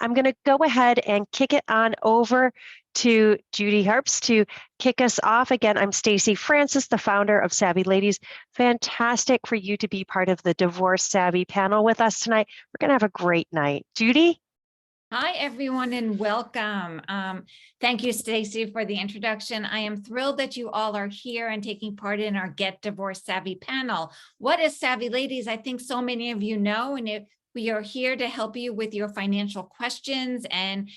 I'm going to go ahead and kick it on over to Judy Harps to kick us off. Again, I'm Stacey Francis, the founder of Savvy Ladies. Fantastic for you to be part of the Divorce Savvy panel with us tonight. We're going to have a great night. Judy? Hi, everyone, and welcome. Thank you, Stacey, for the introduction. I am thrilled that you all are here and taking part in our Get Divorce Savvy panel. What is Savvy Ladies? I think so many of you know, and we are here to help you with your financial questions and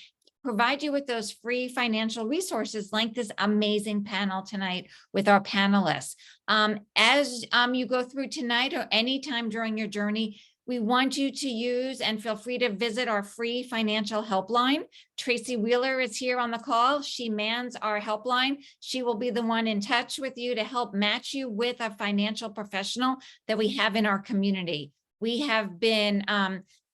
provide you with those free financial resources like this amazing panel tonight with our panelists. As you go through tonight or anytime during your journey, we want you to use and feel free to visit our free financial helpline. Tracy Wheeler is here on the call. She mans our helpline. She will be the one in touch with you to help match you with a financial professional that we have in our community. We have been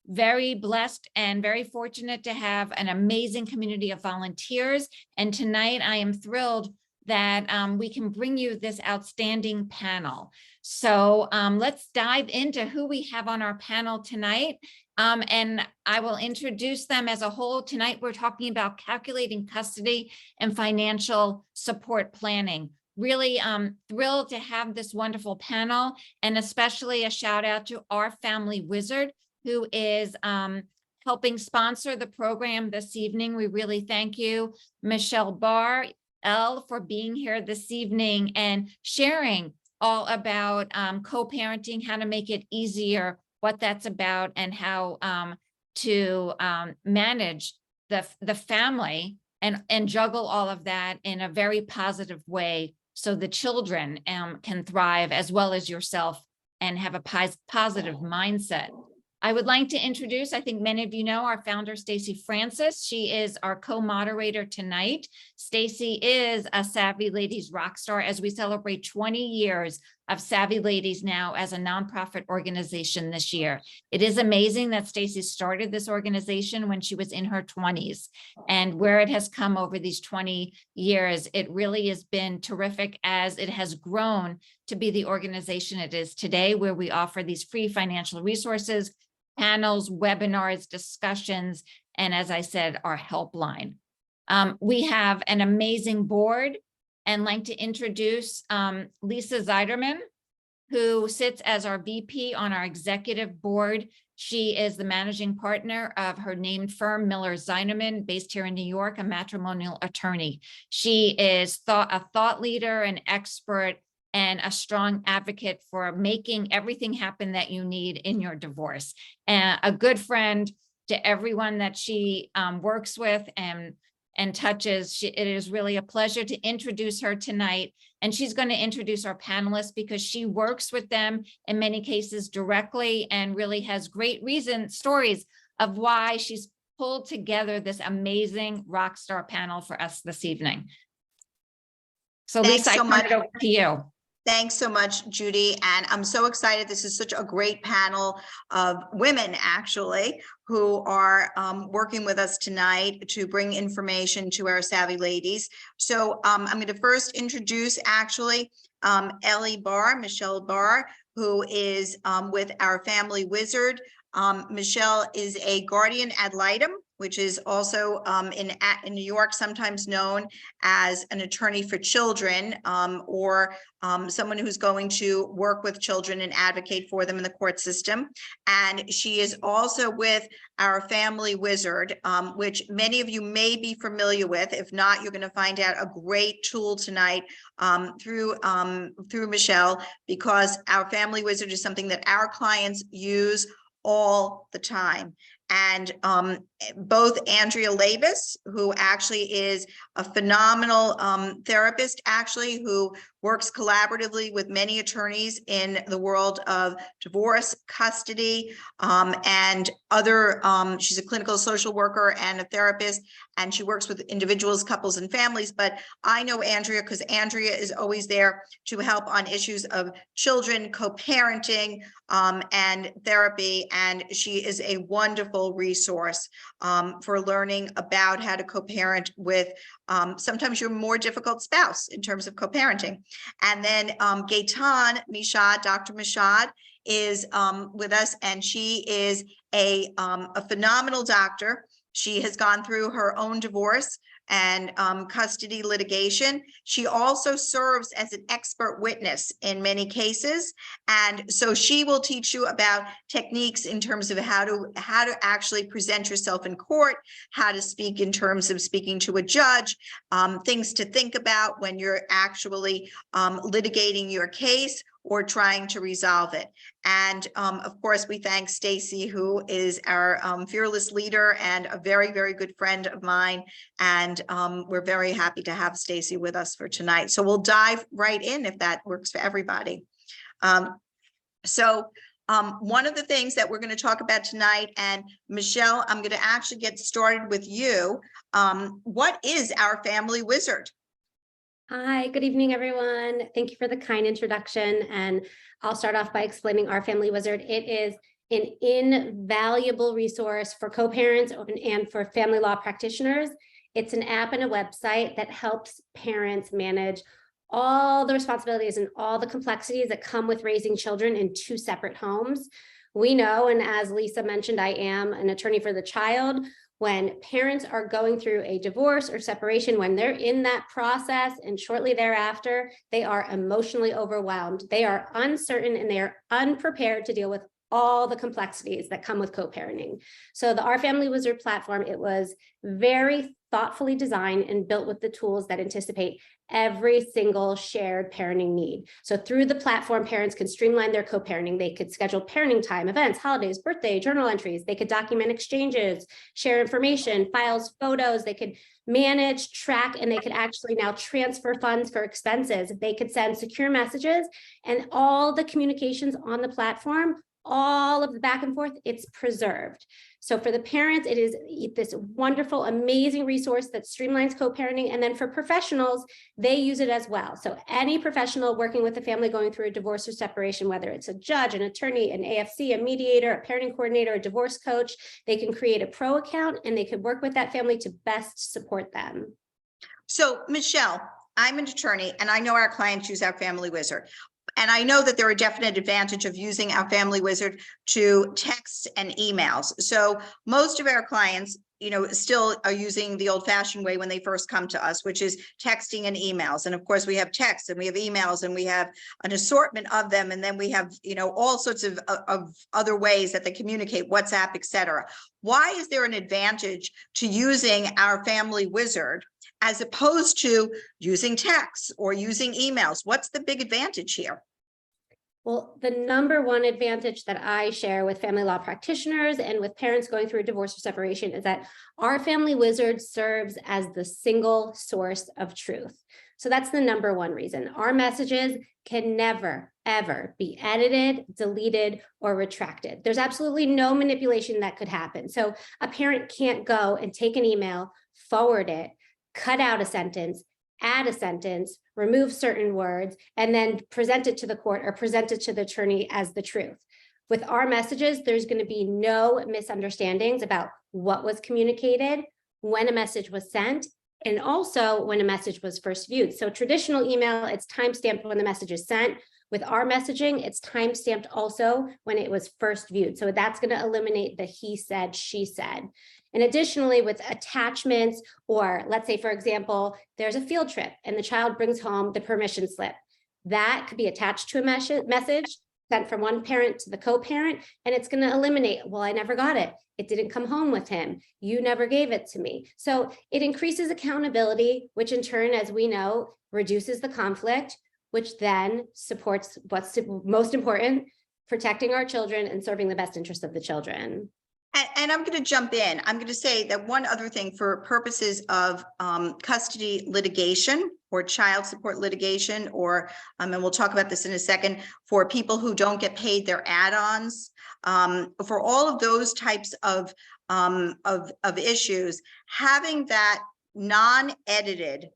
very blessed and very fortunate to have an amazing community of volunteers. And tonight I am thrilled that we can bring you this outstanding panel. So let's dive into who we have on our panel tonight. And I will introduce them as a whole. Tonight, we're talking about calculating custody and financial support planning. Really thrilled to have this wonderful panel, and especially a shout out to our family wizard, who is helping sponsor the program this evening. We really thank you, Michelle Barr, for being here this evening and sharing all about co-parenting, how to make it easier, what that's about, and how to manage the family and juggle all of that in a very positive way so the children can thrive as well as yourself and have a positive mindset. I would like to introduce, I think many of you know, our founder, Stacey Francis. She is our co-moderator tonight. Stacey is a Savvy Ladies rock star as we celebrate 20 years of Savvy Ladies now as a nonprofit organization this year. It is amazing that Stacey started this organization when she was in her 20s, and where it has come over these 20 years, it really has been terrific as it has grown to be the organization it is today, where we offer these free financial resources, panels, webinars, discussions, and as I said, our helpline. We have an amazing board, and like to introduce Lisa Zeiderman, who sits as our VP on our executive board. She is the managing partner of her named firm, Miller Zeiderman, based here in New York, a matrimonial attorney. She is a thought leader, an expert, and a strong advocate for making everything happen that you need in your divorce. And a good friend to everyone that she works with and touches. It is really a pleasure to introduce her tonight. And she's going to introduce our panelists because she works with them in many cases directly and really has great stories of why she's pulled together this amazing rock star panel for us this evening. So Lisa, I turn it over to you. Thanks so much, Judy. And I'm so excited. This is such a great panel of women, actually, who are working with us tonight to bring information to our Savvy Ladies. So I'm going to first introduce, actually, Michelle Barr, who is with our family wizard. Michelle is a guardian ad litem, which is also in New York, sometimes known as an attorney for children, or someone who's going to work with children and advocate for them in the court system. And she is also with our family wizard, which many of you may be familiar with. If not, you're going to find out a great tool tonight through Michelle, because our family wizard is something that our clients use all the time. And both Andrea Labus, who actually is a phenomenal therapist, actually, who works collaboratively with many attorneys in the world of divorce, custody, and other, she's a clinical social worker and a therapist, and she works with individuals, couples, and families. But I know Andrea because Andrea is always there to help on issues of children, co-parenting, and therapy. And she is a wonderful resource for learning about how to co-parent with sometimes your more difficult spouse in terms of co-parenting. And then Gaitan Mishad, Dr. Mishad, is with us, and she is a phenomenal doctor She has gone through her own divorce and custody litigation. She also serves as an expert witness in many cases. And so she will teach you about techniques in terms of how to actually present yourself in court, how to speak in terms of speaking to a judge, things to think about when you're actually litigating your case or trying to resolve it. And of course, we thank Stacy, who is our fearless leader and a very, very good friend of mine. And we're very happy to have Stacy with us for tonight. So we'll dive right in if that works for everybody. One of the things that we're going to talk about tonight, and Michelle, I'm going to actually get started with you. What is our family wizard? Hi, good evening, everyone. Thank you for the kind introduction. And I'll start off by explaining our Family Wizard. It is an invaluable resource for co-parents and for family law practitioners. It's an app and a website that helps parents manage all the responsibilities and all the complexities that come with raising children in two separate homes. We know, and as Lisa mentioned, I am an attorney for the child. When parents are going through a divorce or separation, when they're in that process and shortly thereafter, they are emotionally overwhelmed. They are uncertain and they are unprepared to deal with all the complexities that come with co-parenting. So the Our Family Wizard platform, it was very thoughtfully designed and built with the tools that anticipate every single shared parenting need. So through the platform, parents can streamline their co-parenting. They could schedule parenting time, events, holidays, birthday, journal entries. They could document exchanges, share information, files, photos. They could manage, track, and they could actually now transfer funds for expenses. They could send secure messages, and all the communications on the platform, all of the back and forth, it's preserved. So for the parents, it is this wonderful, amazing resource that streamlines co-parenting. And then for professionals, they use it as well. So any professional working with a family going through a divorce or separation, whether it's a judge, an attorney, an AFC, a mediator, a parenting coordinator, a divorce coach, they can create a pro account and they can work with that family to best support them. So Michelle, I'm an attorney and I know our clients use our Family Wizard. And I know that there are definite advantages of using our Family Wizard to text and emails. So most of our clients, still are using the old-fashioned way when they first come to us, which is texting and emails. And of course, we have texts and we have emails and we have an assortment of them. And then we have, all sorts of other ways that they communicate, WhatsApp, etc. Why is there an advantage to using our Family Wizard as opposed to using texts or using emails? What's the big advantage here? Well, the number one advantage that I share with family law practitioners and with parents going through a divorce or separation is that our Family Wizard serves as the single source of truth. So that's the number one reason. Our messages can never, ever be edited, deleted, or retracted. There's absolutely no manipulation that could happen. So a parent can't go and take an email, forward it, cut out a sentence, add a sentence, remove certain words, and then present it to the court or present it to the attorney as the truth. With our messages, there's going to be no misunderstandings about what was communicated, when a message was sent, and also when a message was first viewed. So traditional email, it's timestamped when the message is sent. With our messaging, it's timestamped also when it was first viewed. So that's going to eliminate the he said, she said. And additionally, with attachments, or let's say, for example, there's a field trip and the child brings home the permission slip. That could be attached to a message sent from one parent to the co-parent, and it's going to eliminate, well, I never got it. It didn't come home with him. You never gave it to me. So it increases accountability, which in turn, as we know, reduces the conflict, which then supports what's most important, protecting our children and serving the best interest of the children. And I'm going to jump in. I'm going to say that one other thing for purposes of custody litigation or child support litigation, or and we'll talk about this in a second, for people who don't get paid their add-ons, for all of those types of issues, having that non-edited,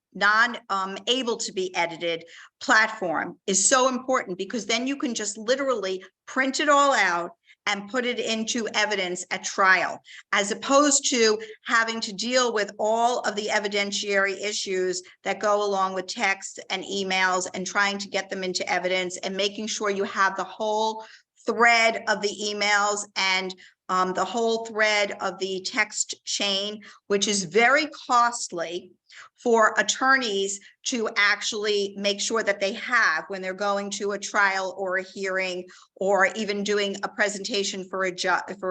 able to be edited platform is so important, because then you can just literally print it all out and put it into evidence at trial, as opposed to having to deal with all of the evidentiary issues that go along with text and emails and trying to get them into evidence and making sure you have the whole thread of the emails and the whole thread of the text chain, which is very costly for attorneys to actually make sure that they have when they're going to a trial or a hearing, or even doing a presentation for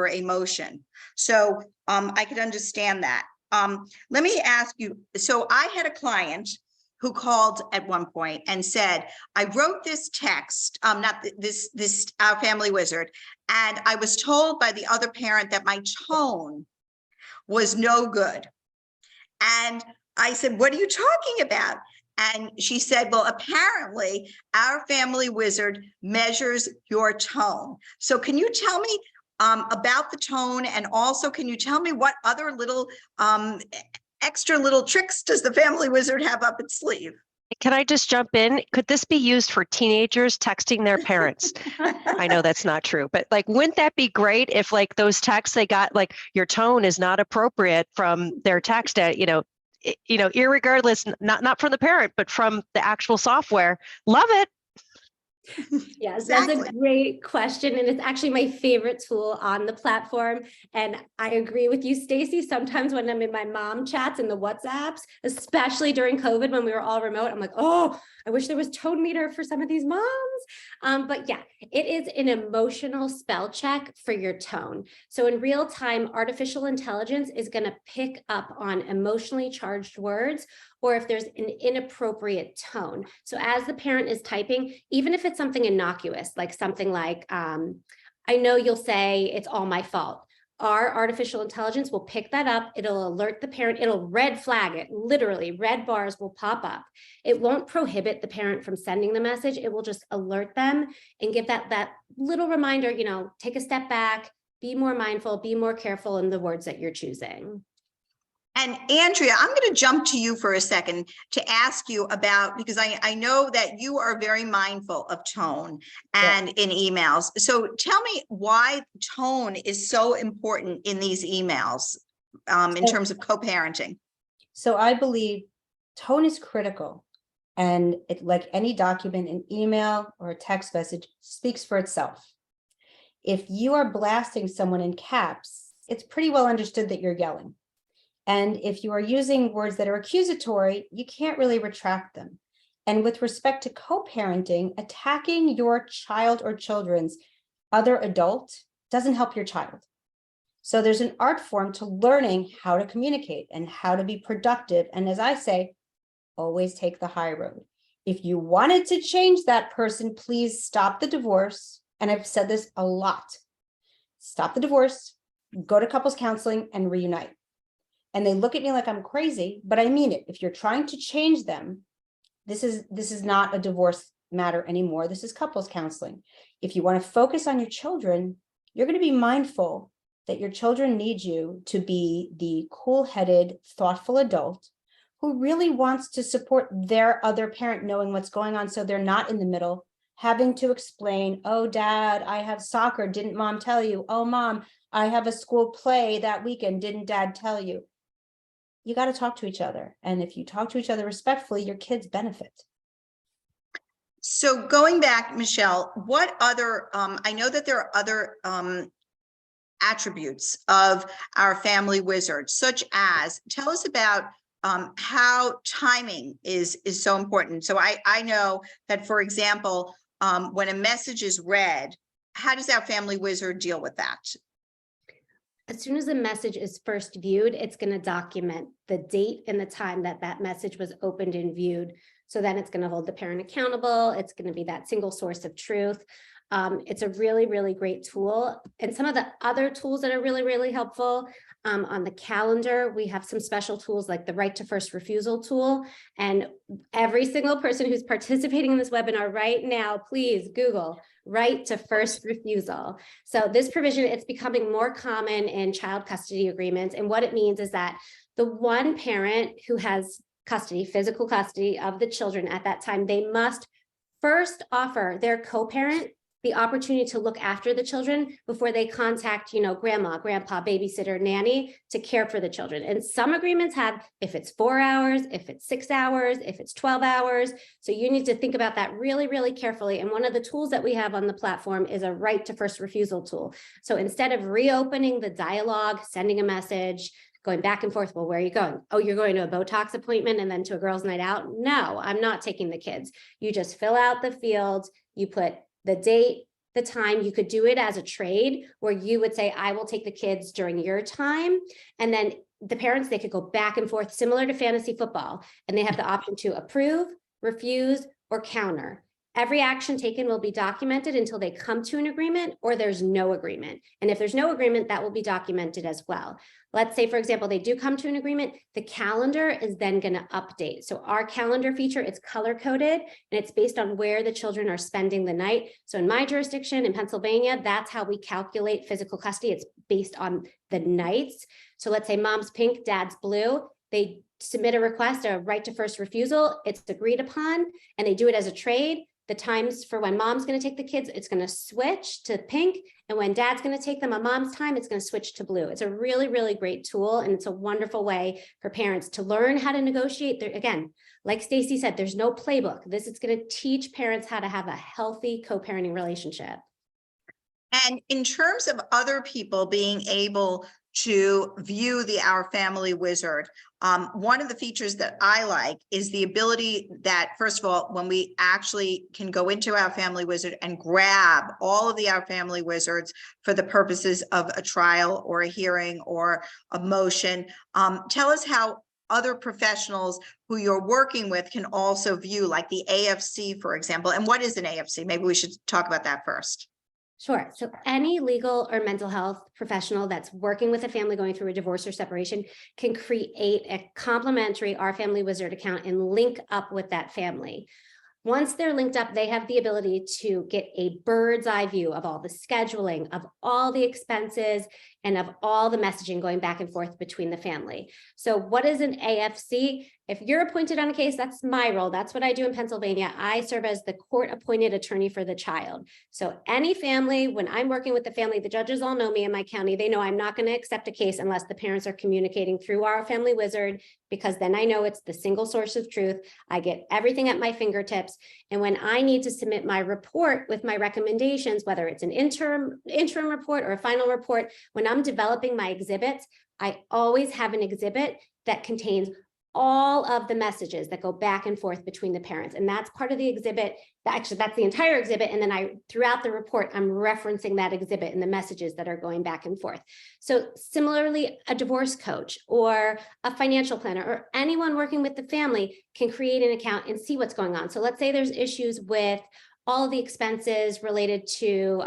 a motion. So I could understand that. Let me ask you, so I had a client who called at one point and said, I wrote this text, not this Our Family Wizard, and I was told by the other parent that my tone was no good. And I said, what are you talking about? And she said, well, apparently Our Family Wizard measures your tone. So can you tell me about the tone? And also, can you tell me what other little extra little tricks does the Family Wizard have up its sleeve? Can I just jump in? Could this be used for teenagers texting their parents? I know that's not true, but like, wouldn't that be great if like those texts they got, like your tone is not appropriate from their text at, irregardless, not from the parent, but from the actual software. Love it. Yes, Exactly. that's a great question. And it's actually my favorite tool on the platform. And I agree with you, Stacy. Sometimes when I'm in my mom chats and the WhatsApps, especially during COVID when we were all remote, I'm like, oh, I wish there was tone meter for some of these moms. But yeah, it is an emotional spell check for your tone. So in real time, artificial intelligence is going to pick up on emotionally charged words, or if there's an inappropriate tone. So as the parent is typing, even if it's something innocuous, like something like, I know you'll say it's all my fault. Our artificial intelligence will pick that up. It'll alert the parent. It'll red flag it. Literally, red bars will pop up. It won't prohibit the parent from sending the message. It will just alert them and give that little reminder, take a step back, be more mindful, be more careful in the words that you're choosing. And Andrea, I'm going to jump to you for a second to ask you about, because I know that you are very mindful of tone and in emails. So tell me why tone is so important in these emails in terms of co-parenting. So I believe tone is critical, and it, like any document, an email or a text message, speaks for itself. If you are blasting someone in caps, it's pretty well understood that you're yelling. And if you are using words that are accusatory, you can't really retract them. And with respect to co-parenting, attacking your child or children's other adult doesn't help your child. So there's an art form to learning how to communicate and how to be productive. And as I say, always take the high road. If you wanted to change that person, please stop the divorce. And I've said this a lot. Stop the divorce, go to couples counseling, and reunite. And they look at me like I'm crazy, but I mean it. If you're trying to change them, this is not a divorce matter anymore. This is couples counseling. If you want to focus on your children, you're going to be mindful that your children need you to be the cool-headed, thoughtful adult who really wants to support their other parent knowing what's going on, so they're not in the middle having to explain, oh, dad, I have soccer. Didn't mom tell you? Oh, mom, I have a school play that weekend. Didn't dad tell you? You got to talk to each other. And if you talk to each other respectfully, your kids benefit. So going back, Michelle, what other, I know that there are other attributes of Our Family Wizard, such as, tell us about how timing is so important. So I know that, for example, when a message is read, how does Our Family Wizard deal with that? As soon as the message is first viewed, it's going to document the date and the time that that message was opened and viewed. So then it's going to hold the parent accountable. It's going to be that single source of truth. It's a really, really great tool. And some of the other tools that are really, really helpful, on the calendar, we have some special tools like the right to first refusal tool. And every single person who's participating in this webinar right now, please Google right to first refusal. So this provision, it's becoming more common in child custody agreements. And what it means is that the one parent who has custody, physical custody of the children at that time, they must first offer their co-parent the opportunity to look after the children before they contact, grandma, grandpa, babysitter, nanny to care for the children. And some agreements have, if it's 4 hours, if it's 6 hours, if it's 12 hours. So you need to think about that really, really carefully. And one of the tools that we have on the platform is a right to first refusal tool. So instead of reopening the dialogue, sending a message, going back and forth, well, where are you going? Oh, you're going to a Botox appointment and then to a girls' night out? No, I'm not taking the kids. You just fill out the field, you put the date, the time. You could do it as a trade where you would say, I will take the kids during your time. And then the parents, they could go back and forth, similar to fantasy football, and they have the option to approve, refuse, or counter. Every action taken will be documented until they come to an agreement or there's no agreement. And if there's no agreement, that will be documented as well. Let's say, for example, they do come to an agreement, the calendar is then going to update. So our calendar feature, it's color coded and it's based on where the children are spending the night. So in my jurisdiction in Pennsylvania, that's how we calculate physical custody. It's based on the nights. So let's say mom's pink, dad's blue. They submit a request, a right to first refusal. It's agreed upon and they do it as a trade. The times for when mom's going to take the kids, it's going to switch to pink. And when dad's going to take them on mom's time, it's going to switch to blue. It's a really, really great tool. And it's a wonderful way for parents to learn how to negotiate. There, again, like Stacy said, there's no playbook. This is going to teach parents how to have a healthy co-parenting relationship. And in terms of other people being able to view the Our Family Wizard, one of the features that I like is the ability that, first of all, when we actually can go into Our Family Wizard and grab all of the Our Family Wizards for the purposes of a trial or a hearing or a motion. Tell us how other professionals who you're working with can also view, like the AFC, for example. And what is an AFC? Maybe we should talk about that first. Sure. So any legal or mental health professional that's working with a family going through a divorce or separation can create a complimentary Our Family Wizard account and link up with that family. Once they're linked up, they have the ability to get a bird's eye view of all the scheduling, of all the expenses, and of all the messaging going back and forth between the family. So what is an AFC? If you're appointed on a case, that's my role. That's what I do in Pennsylvania. I serve as the court-appointed attorney for the child. So any family, when I'm working with the family, the judges all know me in my county. They know I'm not going to accept a case unless the parents are communicating through Our Family Wizard, because then I know it's the single source of truth. I get everything at my fingertips. And when I need to submit my report with my recommendations, whether it's an interim report or a final report, when I'm developing my exhibits, I always have an exhibit that contains all of the messages that go back and forth between the parents. And that's part of the exhibit. Actually, that's the entire exhibit. And then throughout the report, I'm referencing that exhibit and the messages that are going back and forth. So similarly, a divorce coach or a financial planner or anyone working with the family can create an account and see what's going on. So let's say there's issues with all of the expenses related to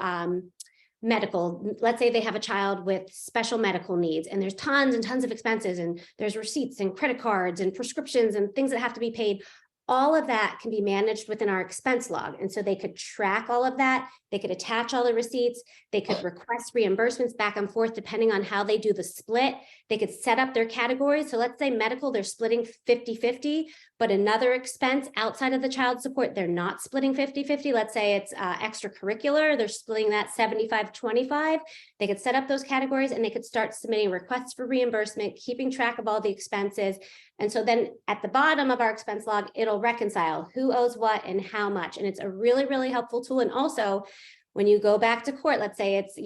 medical. Let's say they have a child with special medical needs and there's tons and tons of expenses and there's receipts and credit cards and prescriptions and things that have to be paid. All of that can be managed within our expense log. And so they could track all of that. They could attach all the receipts. They could request reimbursements back and forth, depending on how they do the split. They could set up their categories. So let's say medical, they're splitting 50-50, but another expense outside of the child support, they're not splitting 50-50. Let's say it's extracurricular, they're splitting that 75-25. They could set up those categories and they could start submitting requests for reimbursement, keeping track of all the expenses. And so then at the bottom of our expense log, it'll reconcile who owes what and how much. And it's a really, really helpful tool. And also, when you go back to court, let's say it's,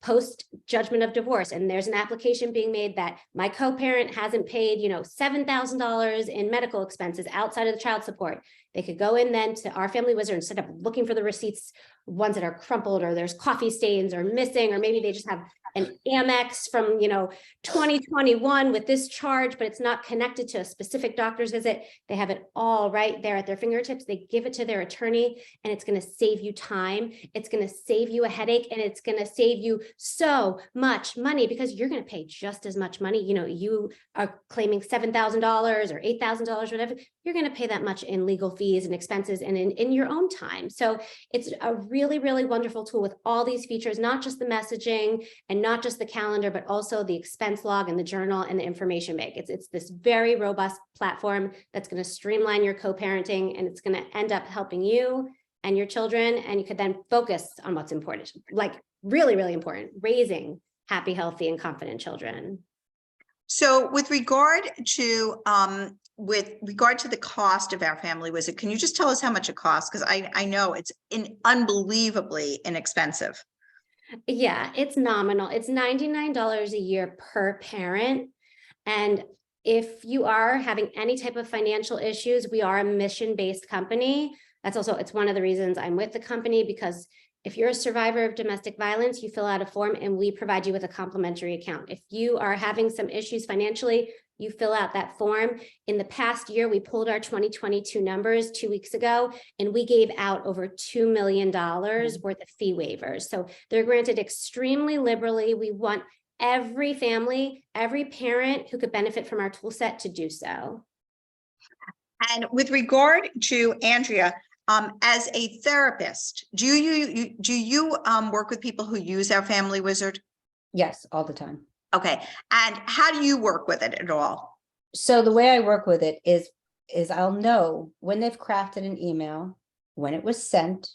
post judgment of divorce, and there's an application being made that my co-parent hasn't paid, $7,000 in medical expenses outside of the child support. They could go in then to Our Family Wizard instead of looking for the receipts, ones that are crumpled or there's coffee stains or missing, or maybe they just have an Amex from, 2021 with this charge, but it's not connected to a specific doctor's visit. They have it all right there at their fingertips. They give it to their attorney and it's going to save you time. It's going to save you a headache and it's going to save you so much money because you're going to pay just as much money. You are claiming $7,000 or $8,000, whatever. You're going to pay that much in legal fees and expenses and in your own time. So it's a really, really wonderful tool with all these features, not just the messaging and not just the calendar, but also the expense log and the journal and the information bank. It's this very robust platform that's going to streamline your co-parenting and it's going to end up helping you and your children, and you could then focus on what's important, like really, really important, raising happy, healthy, and confident children. So with regard to the cost of our family wizard, can you just tell us how much it costs? Because I know it's unbelievably inexpensive. Yeah, it's nominal. It's $99 a year per parent. And if you are having any type of financial issues, we are a mission-based company. It's one of the reasons I'm with the company, because if you're a survivor of domestic violence, you fill out a form and we provide you with a complimentary account. If you are having some issues financially, you fill out that form. In the past year, we pulled our 2022 numbers 2 weeks ago, and we gave out over $2 million worth of fee waivers. So they're granted extremely liberally. We want every family, every parent who could benefit from our tool set to do so. And with regard to Andrea, as a therapist, do you work with people who use our family wizard? Yes, all the time. Okay. And how do you work with it at all? So the way I work with it is I'll know when they've crafted an email, when it was sent,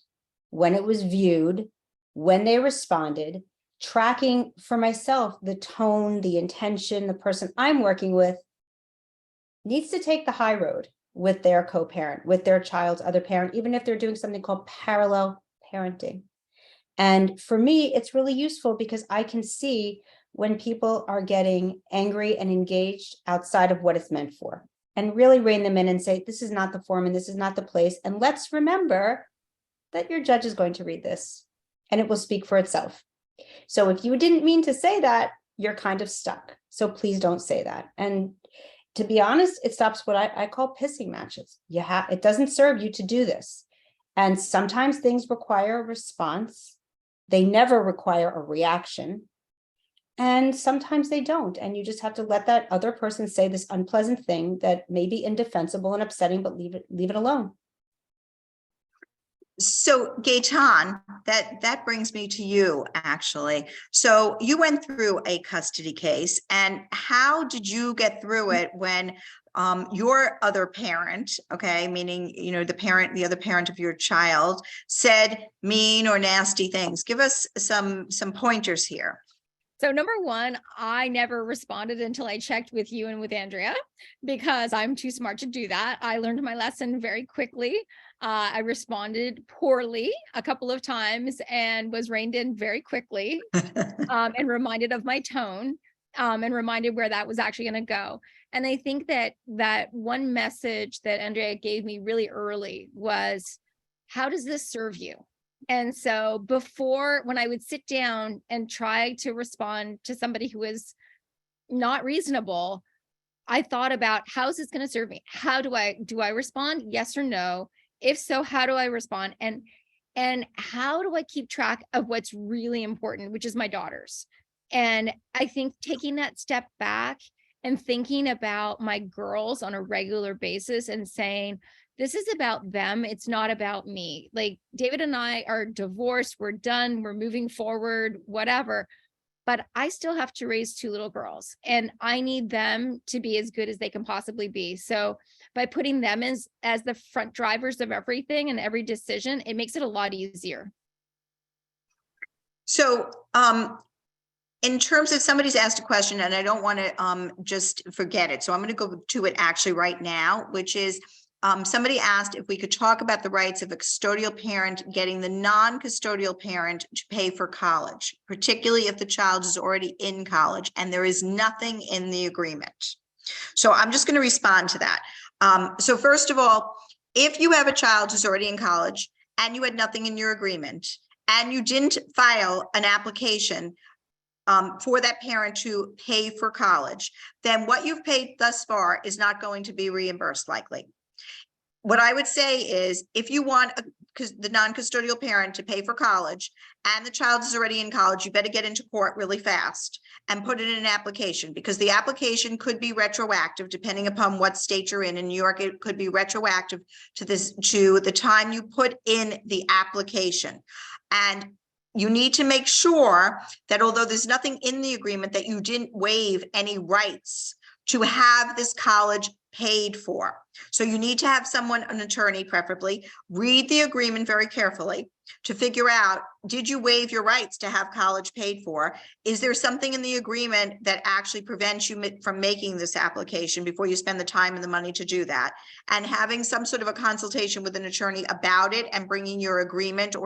when it was viewed, when they responded, tracking for myself the tone, the intention. The person I'm working with needs to take the high road with their co-parent, with their child's other parent, even if they're doing something called parallel parenting. And for me, it's really useful because I can see when people are getting angry and engaged outside of what it's meant for, and really rein them in and say, this is not the form and this is not the place. And let's remember that your judge is going to read this and it will speak for itself. So if you didn't mean to say that, you're kind of stuck. So please don't say that. And to be honest, it stops what I call pissing matches. It doesn't serve you to do this. And sometimes things require a response. They never require a reaction. And sometimes they don't. And you just have to let that other person say this unpleasant thing that may be indefensible and upsetting, but leave it alone. So Gaetan, that brings me to you, actually. So you went through a custody case, and how did you get through it when your other parent, okay, meaning, the other parent of your child, said mean or nasty things? Give us some pointers here. So number one, I never responded until I checked with you and with Andrea, because I'm too smart to do that. I learned my lesson very quickly. I responded poorly a couple of times and was reined in very quickly, and reminded of my tone, and reminded where that was actually going to go. And I think that one message that Andrea gave me really early was, how does this serve you? And so before, when I would sit down and try to respond to somebody who was not reasonable, I thought about, how is this going to serve me? How do I respond? Yes or no? If so, how do I respond? And how do I keep track of what's really important, which is my daughters? And I think taking that step back and thinking about my girls on a regular basis and saying, this is about them. It's not about me. Like, David and I are divorced. We're done. We're moving forward, whatever. But I still have to raise 2 little girls, and I need them to be as good as they can possibly be. So by putting them as the front drivers of everything and every decision, it makes it a lot easier. So in terms of, somebody's asked a question, and I don't want to just forget it. So I'm going to go to it actually right now, which is, somebody asked if we could talk about the rights of a custodial parent getting the non-custodial parent to pay for college, particularly if the child is already in college and there is nothing in the agreement. So I'm just going to respond to that. So first of all, if you have a child who's already in college and you had nothing in your agreement and you didn't file an application for that parent to pay for college, then what you've paid thus far is not going to be reimbursed likely. What I would say is, if you want the non-custodial parent to pay for college and the child is already in college, you better get into court really fast and put it in an application, because the application could be retroactive depending upon what state you're in. In New York, it could be retroactive to the time you put in the application. And you need to make sure that although there's nothing in the agreement, that you didn't waive any rights to have this college paid for. So you need to have someone, an attorney preferably, read the agreement very carefully to figure out, did you waive your rights to have college paid for? Is there something in the agreement that actually prevents you from making this application before you spend the time and the money to do that? And having some sort of a consultation with an attorney about it and bringing your agreement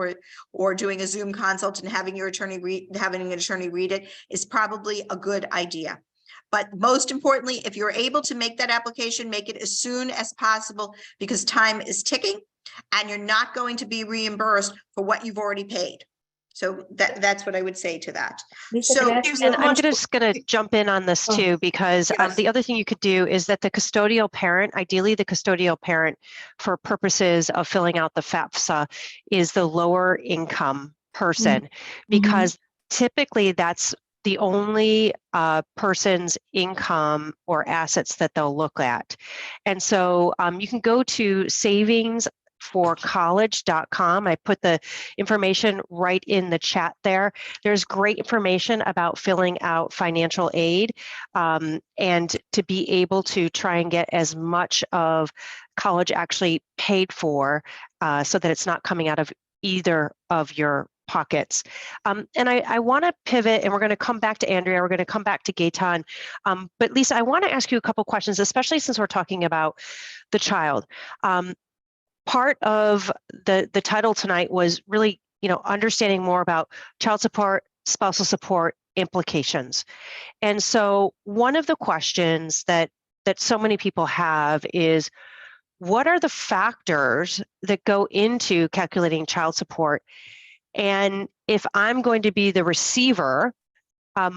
or doing a Zoom consult and having an attorney read it is probably a good idea. But most importantly, if you're able to make that application, make it as soon as possible, because time is ticking and you're not going to be reimbursed for what you've already paid. So that's what I would say to that. Lisa, So can I ask you And a I'm question? just going to jump in on this Oh, too, because yes. the other thing you could do is that the custodial parent, ideally the custodial parent for purposes of filling out the FAFSA, is the lower income person, because typically that's the only person's income or assets that they'll look at. And so you can go to savingsforcollege.com. I put the information right in the chat there. There's great information about filling out financial aid and to be able to try and get as much of college actually paid for so that it's not coming out of either of your pockets. And I want to pivot, and we're going to come back to Andrea, we're going to come back to Gaetan. But Lisa, I want to ask you a couple questions, especially since we're talking about the child. Part of the title tonight was really, understanding more about child support, spousal support implications. And so one of the questions that so many people have is, what are the factors that go into calculating child support? And if I'm going to be the receiver, how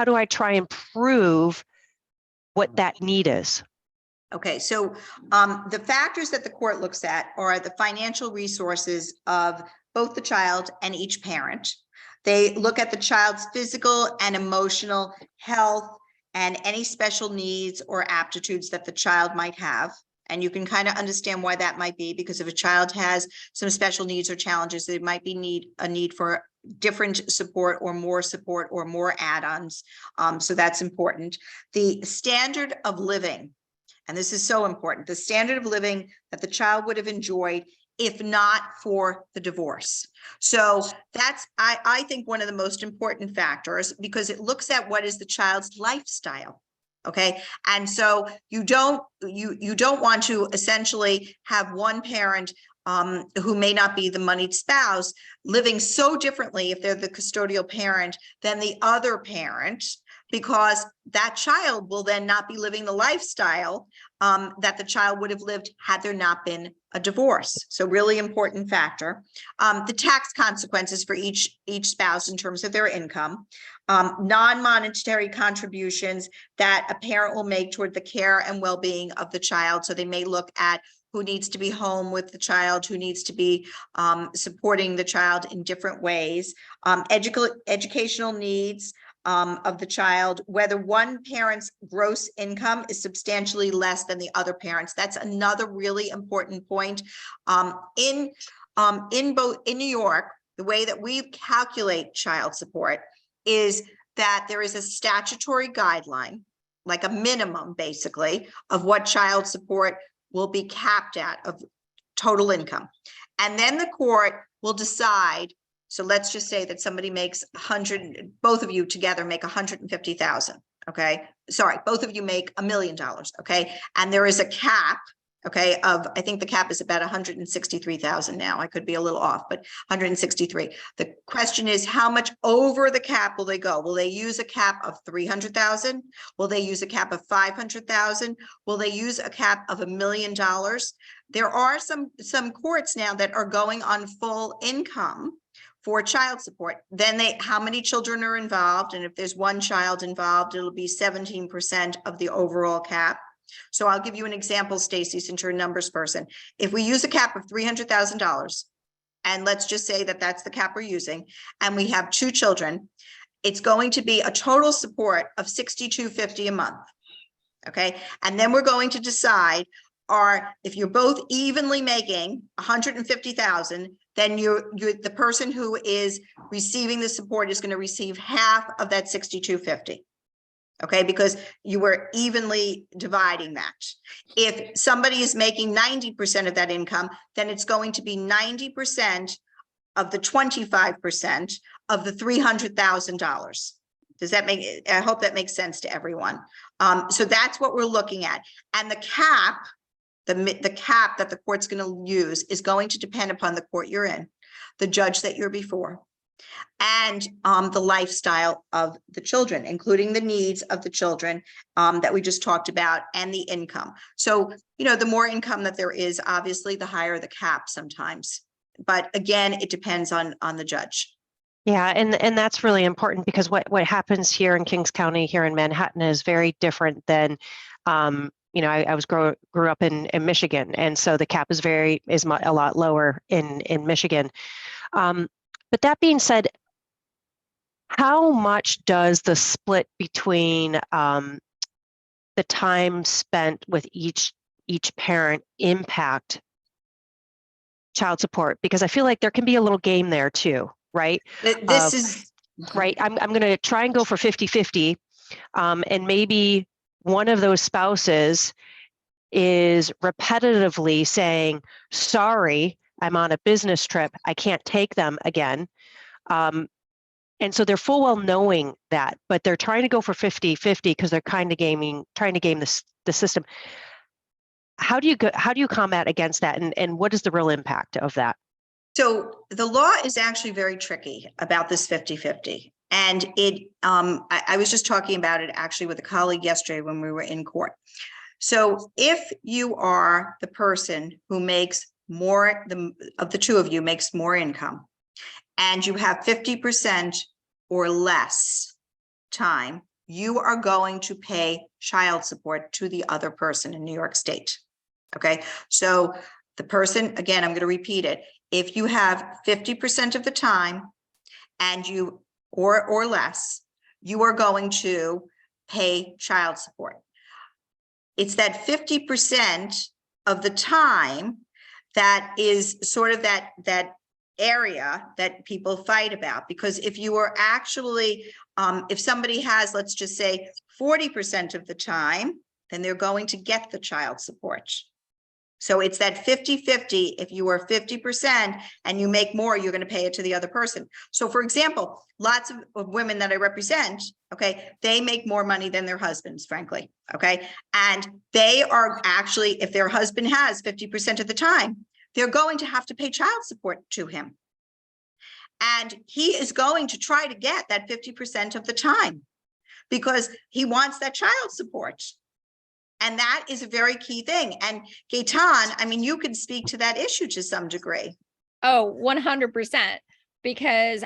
do I try and prove what that need is? Okay, so the factors that the court looks at are the financial resources of both the child and each parent. They look at the child's physical and emotional health and any special needs or aptitudes that the child might have. And you can kind of understand why that might be, because if a child has some special needs or challenges, there might be a need for different support or more add-ons. So that's important. The standard of living, and this is so important, the standard of living that the child would have enjoyed if not for the divorce. So that's, I think, one of the most important factors, because it looks at what is the child's lifestyle. Okay. And so you don't want to essentially have one parent who may not be the moneyed spouse living so differently if they're the custodial parent than the other parent, because that child will then not be living the lifestyle that the child would have lived had there not been a divorce. So really important factor. The tax consequences for each spouse in terms of their income, non-monetary contributions that a parent will make toward the care and well-being of the child. So they may look at who needs to be home with the child, who needs to be supporting the child in different ways, educational needs of the child, whether one parent's gross income is substantially less than the other parents. That's another really important point. In New York, the way that we calculate child support is that there is a statutory guideline, like a minimum basically, of what child support will be capped at of total income. And then the court will decide. So let's just say that somebody makes 100, both of you together make 150,000. Okay. Sorry, both of you make $1 million. Okay. And there is a cap, okay, of, I think the cap is about 163,000 now. I could be a little off, but 163. The question is, how much over the cap will they go? Will they use a cap of 300,000? Will they use a cap of 500,000? Will they use a cap of $1 million? There are some courts now that are going on full income for child support. Then how many children are involved? And if there's one child involved, it'll be 17% of the overall cap. So I'll give you an example, Stacy, since you're a numbers person. If we use a cap of $300,000, and let's just say that that's the cap we're using, and we have 2 children, it's going to be a total support of $6,250 a month. Okay. And then we're going to decide, if you're both evenly making 150,000, then the person who is receiving the support is going to receive half of that $6,250. Okay, because you were evenly dividing that. If somebody is making 90% of that income, then it's going to be 90% of the 25% of the $300,000. Does that make, I hope that makes sense to everyone. So that's what we're looking at. And the cap, the cap that the court's going to use is going to depend upon the court you're in, the judge that you're before, and the lifestyle of the children, including the needs of the children that we just talked about, and the income. So, you know, the more income that there is, obviously, the higher the cap sometimes. But again, it depends on the judge. Yeah, and that's really important because what happens here in Kings County, here in Manhattan, is very different than, you know, I grew up in Michigan, and so the cap is a lot lower in Michigan. But that being said, how much does the split between the time spent with each parent impact child support? Because I feel like there can be a little game there too, right? This is right. I'm going to try and go for 50-50. And maybe one of those spouses is repetitively saying, sorry, I'm on a business trip, I can't take them again. And so they're full well knowing that, but they're trying to go for 50-50 because they're trying to game the system. How do you combat against that? And what is the real impact of that? So the law is actually very tricky about this 50-50. And I was just talking about it actually with a colleague yesterday when we were in court. So if you are the person who makes more, of the two of you makes more income, and you have 50% or less time, you are going to pay child support to the other person in New York State. Okay, so the person, again, I'm going to repeat it. If you have 50% of the time and you or less, you are going to pay child support. It's that 50% of the time that is sort of that area that people fight about, because if you are actually, if somebody has, let's just say 40% of the time, then they're going to get the child support. So it's that 50-50. If you are 50% and you make more, you're going to pay it to the other person. So for example, lots of women that I represent, okay, they make more money than their husbands, frankly, okay? And they are actually, if their husband has 50% of the time, they're going to have to pay child support to him. And he is going to try to get that 50% of the time because he wants that child support. And that is a very key thing. And Gaetan, I mean, you can speak to that issue to some degree. Oh, 100%. Because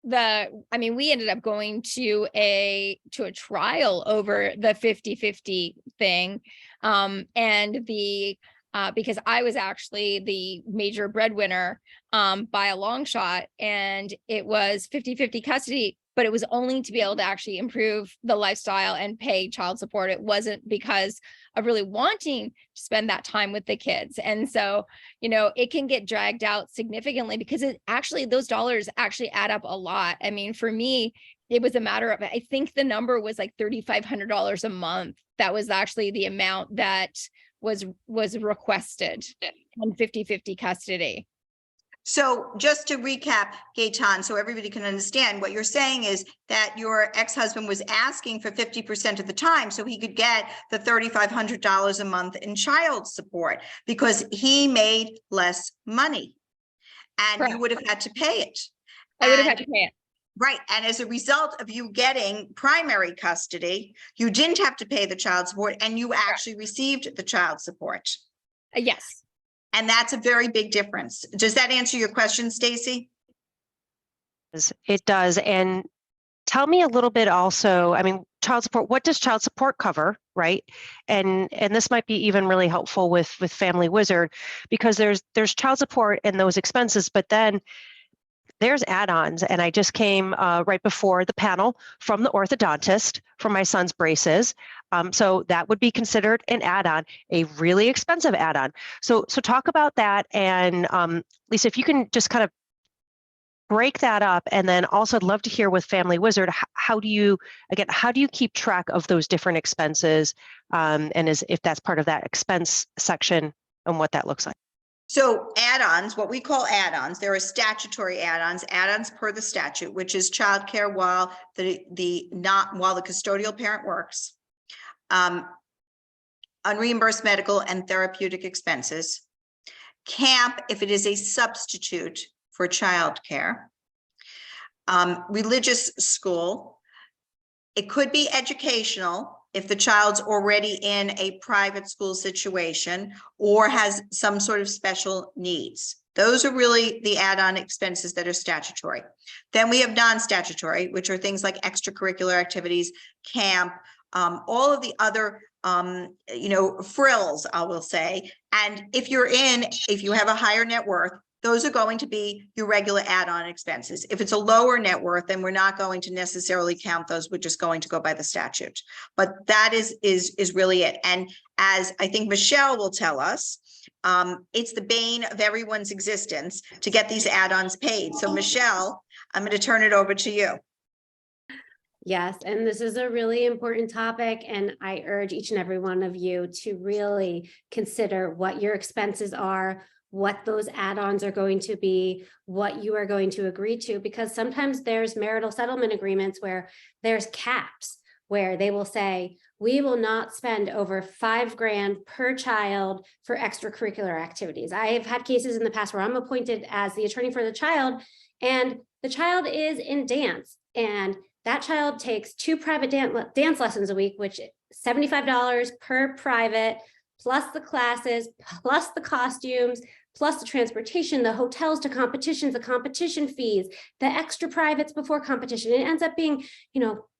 we ended up going to a trial over the 50-50 thing. And because I was actually the major breadwinner by a long shot, and it was 50-50 custody, but it was only to be able to actually improve the lifestyle and pay child support. It wasn't because of really wanting to spend that time with the kids. And so, you know, it can get dragged out significantly because those dollars actually add up a lot. I mean, for me, it was a matter of, I think the number was like $3,500 a month. That was actually the amount that was requested on 50-50 custody. So just to recap, Gaetan, so everybody can understand, what you're saying is that your ex-husband was asking for 50% of the time so he could get the $3,500 a month in child support because he made less money and Correct. You would have had to pay it. I would have had to pay it. Right. And as a result of you getting primary custody, you didn't have to pay the child support and you actually received the child support. Yes. And that's a very big difference. Does that answer your question, Stacy? It does. And tell me a little bit also, I mean, child support, what does child support cover, right? And this might be even really helpful with Family Wizard, because there's child support and those expenses, but then there's add-ons. And I just came right before the panel from the orthodontist for my son's braces. So that would be considered an add-on, a really expensive add-on. So talk about that. And Lisa, if you can just kind of break that up? And then also I'd love to hear with Family Wizard, how do you keep track of those different expenses? And if that's part of that expense section and what that looks like. So add-ons, what we call add-ons, there are statutory add-ons per the statute, which is childcare while the custodial parent works, unreimbursed medical and therapeutic expenses, camp if it is a substitute for childcare, religious school. It could be educational if the child's already in a private school situation or has some sort of special needs. Those are really the add-on expenses that are statutory. Then we have non-statutory, which are things like extracurricular activities, camp, all of the other frills, I will say. And if you have a higher net worth, those are going to be your regular add-on expenses. If it's a lower net worth, then we're not going to necessarily count those. We're just going to go by the statute. But that is really it. And as I think Michelle will tell us, it's the bane of everyone's existence to get these add-ons paid. So Michelle, I'm going to turn it over to you. Yes, and this is a really important topic, and I urge each and every one of you to really consider what your expenses are, what those add-ons are going to be, what you are going to agree to, because sometimes there's marital settlement agreements where there's caps, where they will say, we will not spend over $5,000 per child for extracurricular activities. I have had cases in the past where I'm appointed as the attorney for the child, and the child is in dance, and that child takes 2 private dance lessons a week, which $75 per private, plus the classes, plus the costumes, plus the transportation, the hotels to competitions, the competition fees, the extra privates before competition. It ends up being,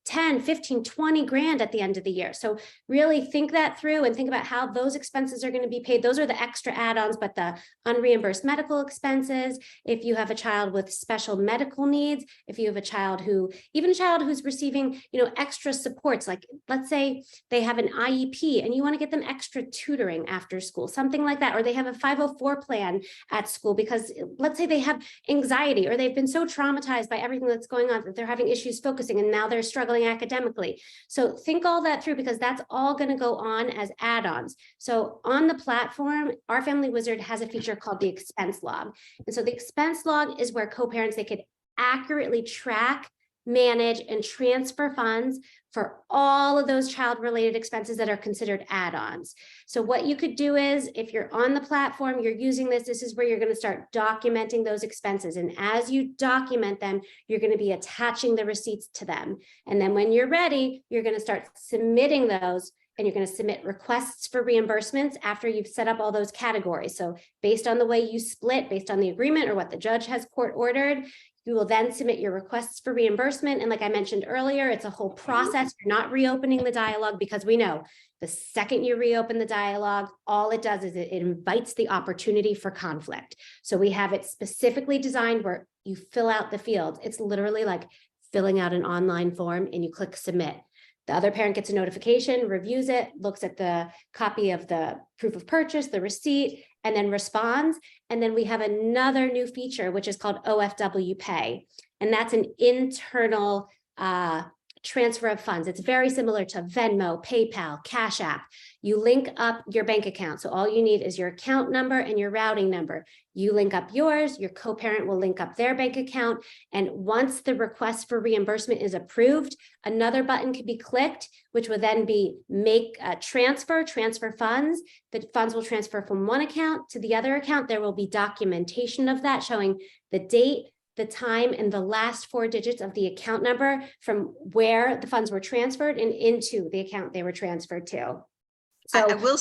10, 15, 20 grand at the end of the year. So really think that through and think about how those expenses are going to be paid. Those are the extra add-ons, but the unreimbursed medical expenses, if you have a child with special medical needs, if you have a child who's receiving, extra supports, like let's say they have an IEP and you want to get them extra tutoring after school, something like that, or they have a 504 plan at school because let's say they have anxiety or they've been so traumatized by everything that's going on that they're having issues focusing and now they're struggling academically. So think all that through, because that's all going to go on as add-ons. So on the platform, our Family Wizard has a feature called the expense log. And so the expense log is where co-parents, they could accurately track, manage, and transfer funds for all of those child-related expenses that are considered add-ons. So what you could do is, if you're on the platform, you're using this is where you're going to start documenting those expenses. And as you document them, you're going to be attaching the receipts to them. And then when you're ready, you're going to start submitting those, and you're going to submit requests for reimbursements after you've set up all those categories. So based on the way you split, based on the agreement or what the judge has court ordered, you will then submit your requests for reimbursement. And like I mentioned earlier, it's a whole process. You're not reopening the dialogue, because we know the second you reopen the dialogue, all it does is it invites the opportunity for conflict. So we have it specifically designed where you fill out the fields. It's literally like filling out an online form and you click submit. The other parent gets a notification, reviews it, looks at the copy of the proof of purchase, the receipt, and then responds. And then we have another new feature, which is called OFW Pay. And that's an internal transfer of funds. It's very similar to Venmo, PayPal, Cash App. You link up your bank account. So all you need is your account number and your routing number. You link up yours, your co-parent will link up their bank account. And once the request for reimbursement is approved, another button can be clicked, which will then be make a transfer funds. The funds will transfer from one account to the other account. There will be documentation of that showing the date, the time, and the last 4 digits of the account number from where the funds were transferred and into the account they were transferred to. So I will,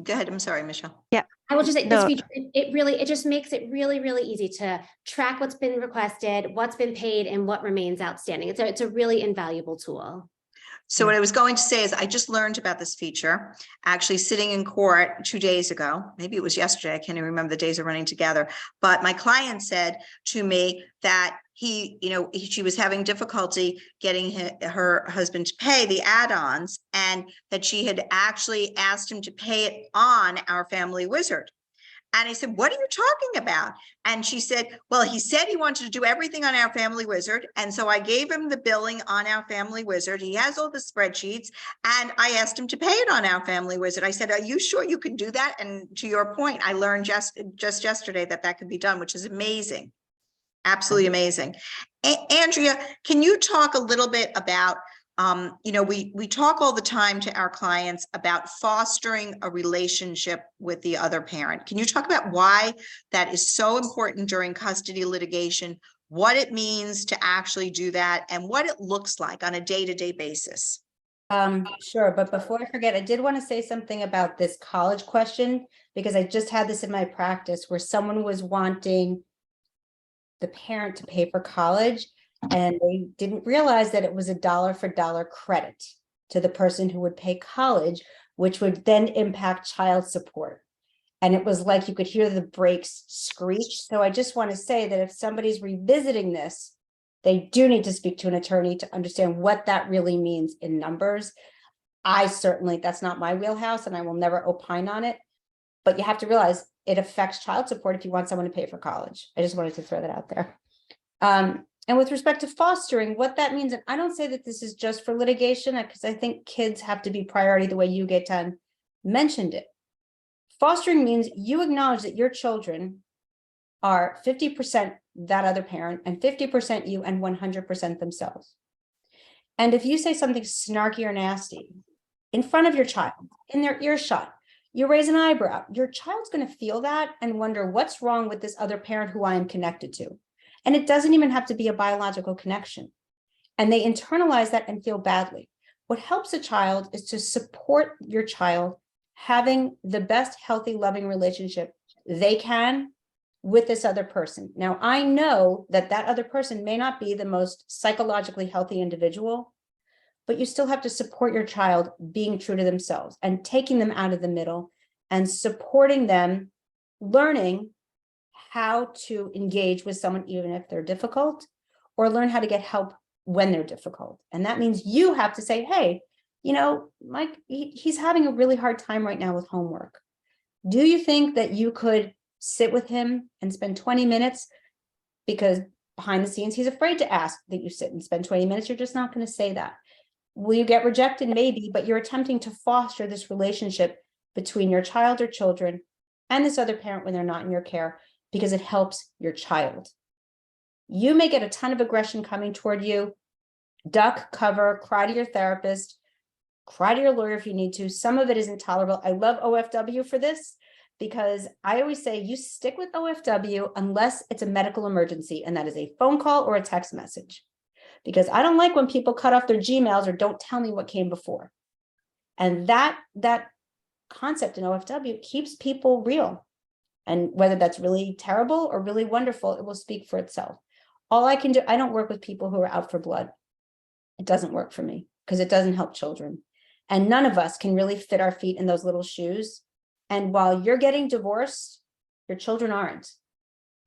go ahead. I'm sorry, Michelle. Yeah. I will just say this feature, it just makes it really, really easy to track what's been requested, what's been paid, and what remains outstanding. It's a really invaluable tool. So what I was going to say is I just learned about this feature actually sitting in court 2 days ago. Maybe it was yesterday. I can't even remember, the days are running together. But my client said to me that she was having difficulty getting her husband to pay the add-ons, and that she had actually asked him to pay it on our Family Wizard. And I said, what are you talking about? And she said, well, he said he wanted to do everything on our Family Wizard. And so I gave him the billing on our Family Wizard. He has all the spreadsheets. And I asked him to pay it on our Family Wizard. I said, are you sure you can do that? And to your point, I learned just yesterday that that could be done, which is amazing. Absolutely amazing. Andrea, can you talk a little bit about, we talk all the time to our clients about fostering a relationship with the other parent. Can you talk about why that is so important during custody litigation, what it means to actually do that, and what it looks like on a day-to-day basis? Sure. But before I forget, I did want to say something about this college question, because I just had this in my practice where someone was wanting the parent to pay for college, and they didn't realize that it was a dollar for dollar credit to the person who would pay college, which would then impact child support. And it was like you could hear the brakes screech. So I just want to say that if somebody's revisiting this, they do need to speak to an attorney to understand what that really means in numbers. That's not my wheelhouse, and I will never opine on it. But you have to realize it affects child support if you want someone to pay for college. I just wanted to throw that out there. And with respect to fostering, what that means, and I don't say that this is just for litigation, because I think kids have to be priority the way you get done mentioned it. Fostering means you acknowledge that your children are 50% that other parent and 50% you and 100% themselves. And if you say something snarky or nasty in front of your child, in their earshot, you raise an eyebrow, your child's going to feel that and wonder what's wrong with this other parent who I am connected to. And it doesn't even have to be a biological connection. And they internalize that and feel badly. What helps a child is to support your child having the best healthy, loving relationship they can with this other person. Now, I know that that other person may not be the most psychologically healthy individual, but you still have to support your child being true to themselves and taking them out of the middle and supporting them learning how to engage with someone, even if they're difficult, or learn how to get help when they're difficult. And that means you have to say, hey, Mike, he's having a really hard time right now with homework. Do you think that you could sit with him and spend 20 minutes? Because behind the scenes, he's afraid to ask that you sit and spend 20 minutes. You're just not going to say that. Will you get rejected? Maybe, but you're attempting to foster this relationship between your child or children and this other parent when they're not in your care, because it helps your child. You may get a ton of aggression coming toward you. Duck, cover, cry to your therapist, cry to your lawyer if you need to. Some of it is intolerable. I love OFW for this, because I always say you stick with OFW unless it's a medical emergency, and that is a phone call or a text message. Because I don't like when people cut off their Gmails or don't tell me what came before. And that concept in OFW keeps people real. And whether that's really terrible or really wonderful, it will speak for itself. All I can do, I don't work with people who are out for blood. It doesn't work for me because it doesn't help children. And none of us can really fit our feet in those little shoes. And while you're getting divorced, your children aren't.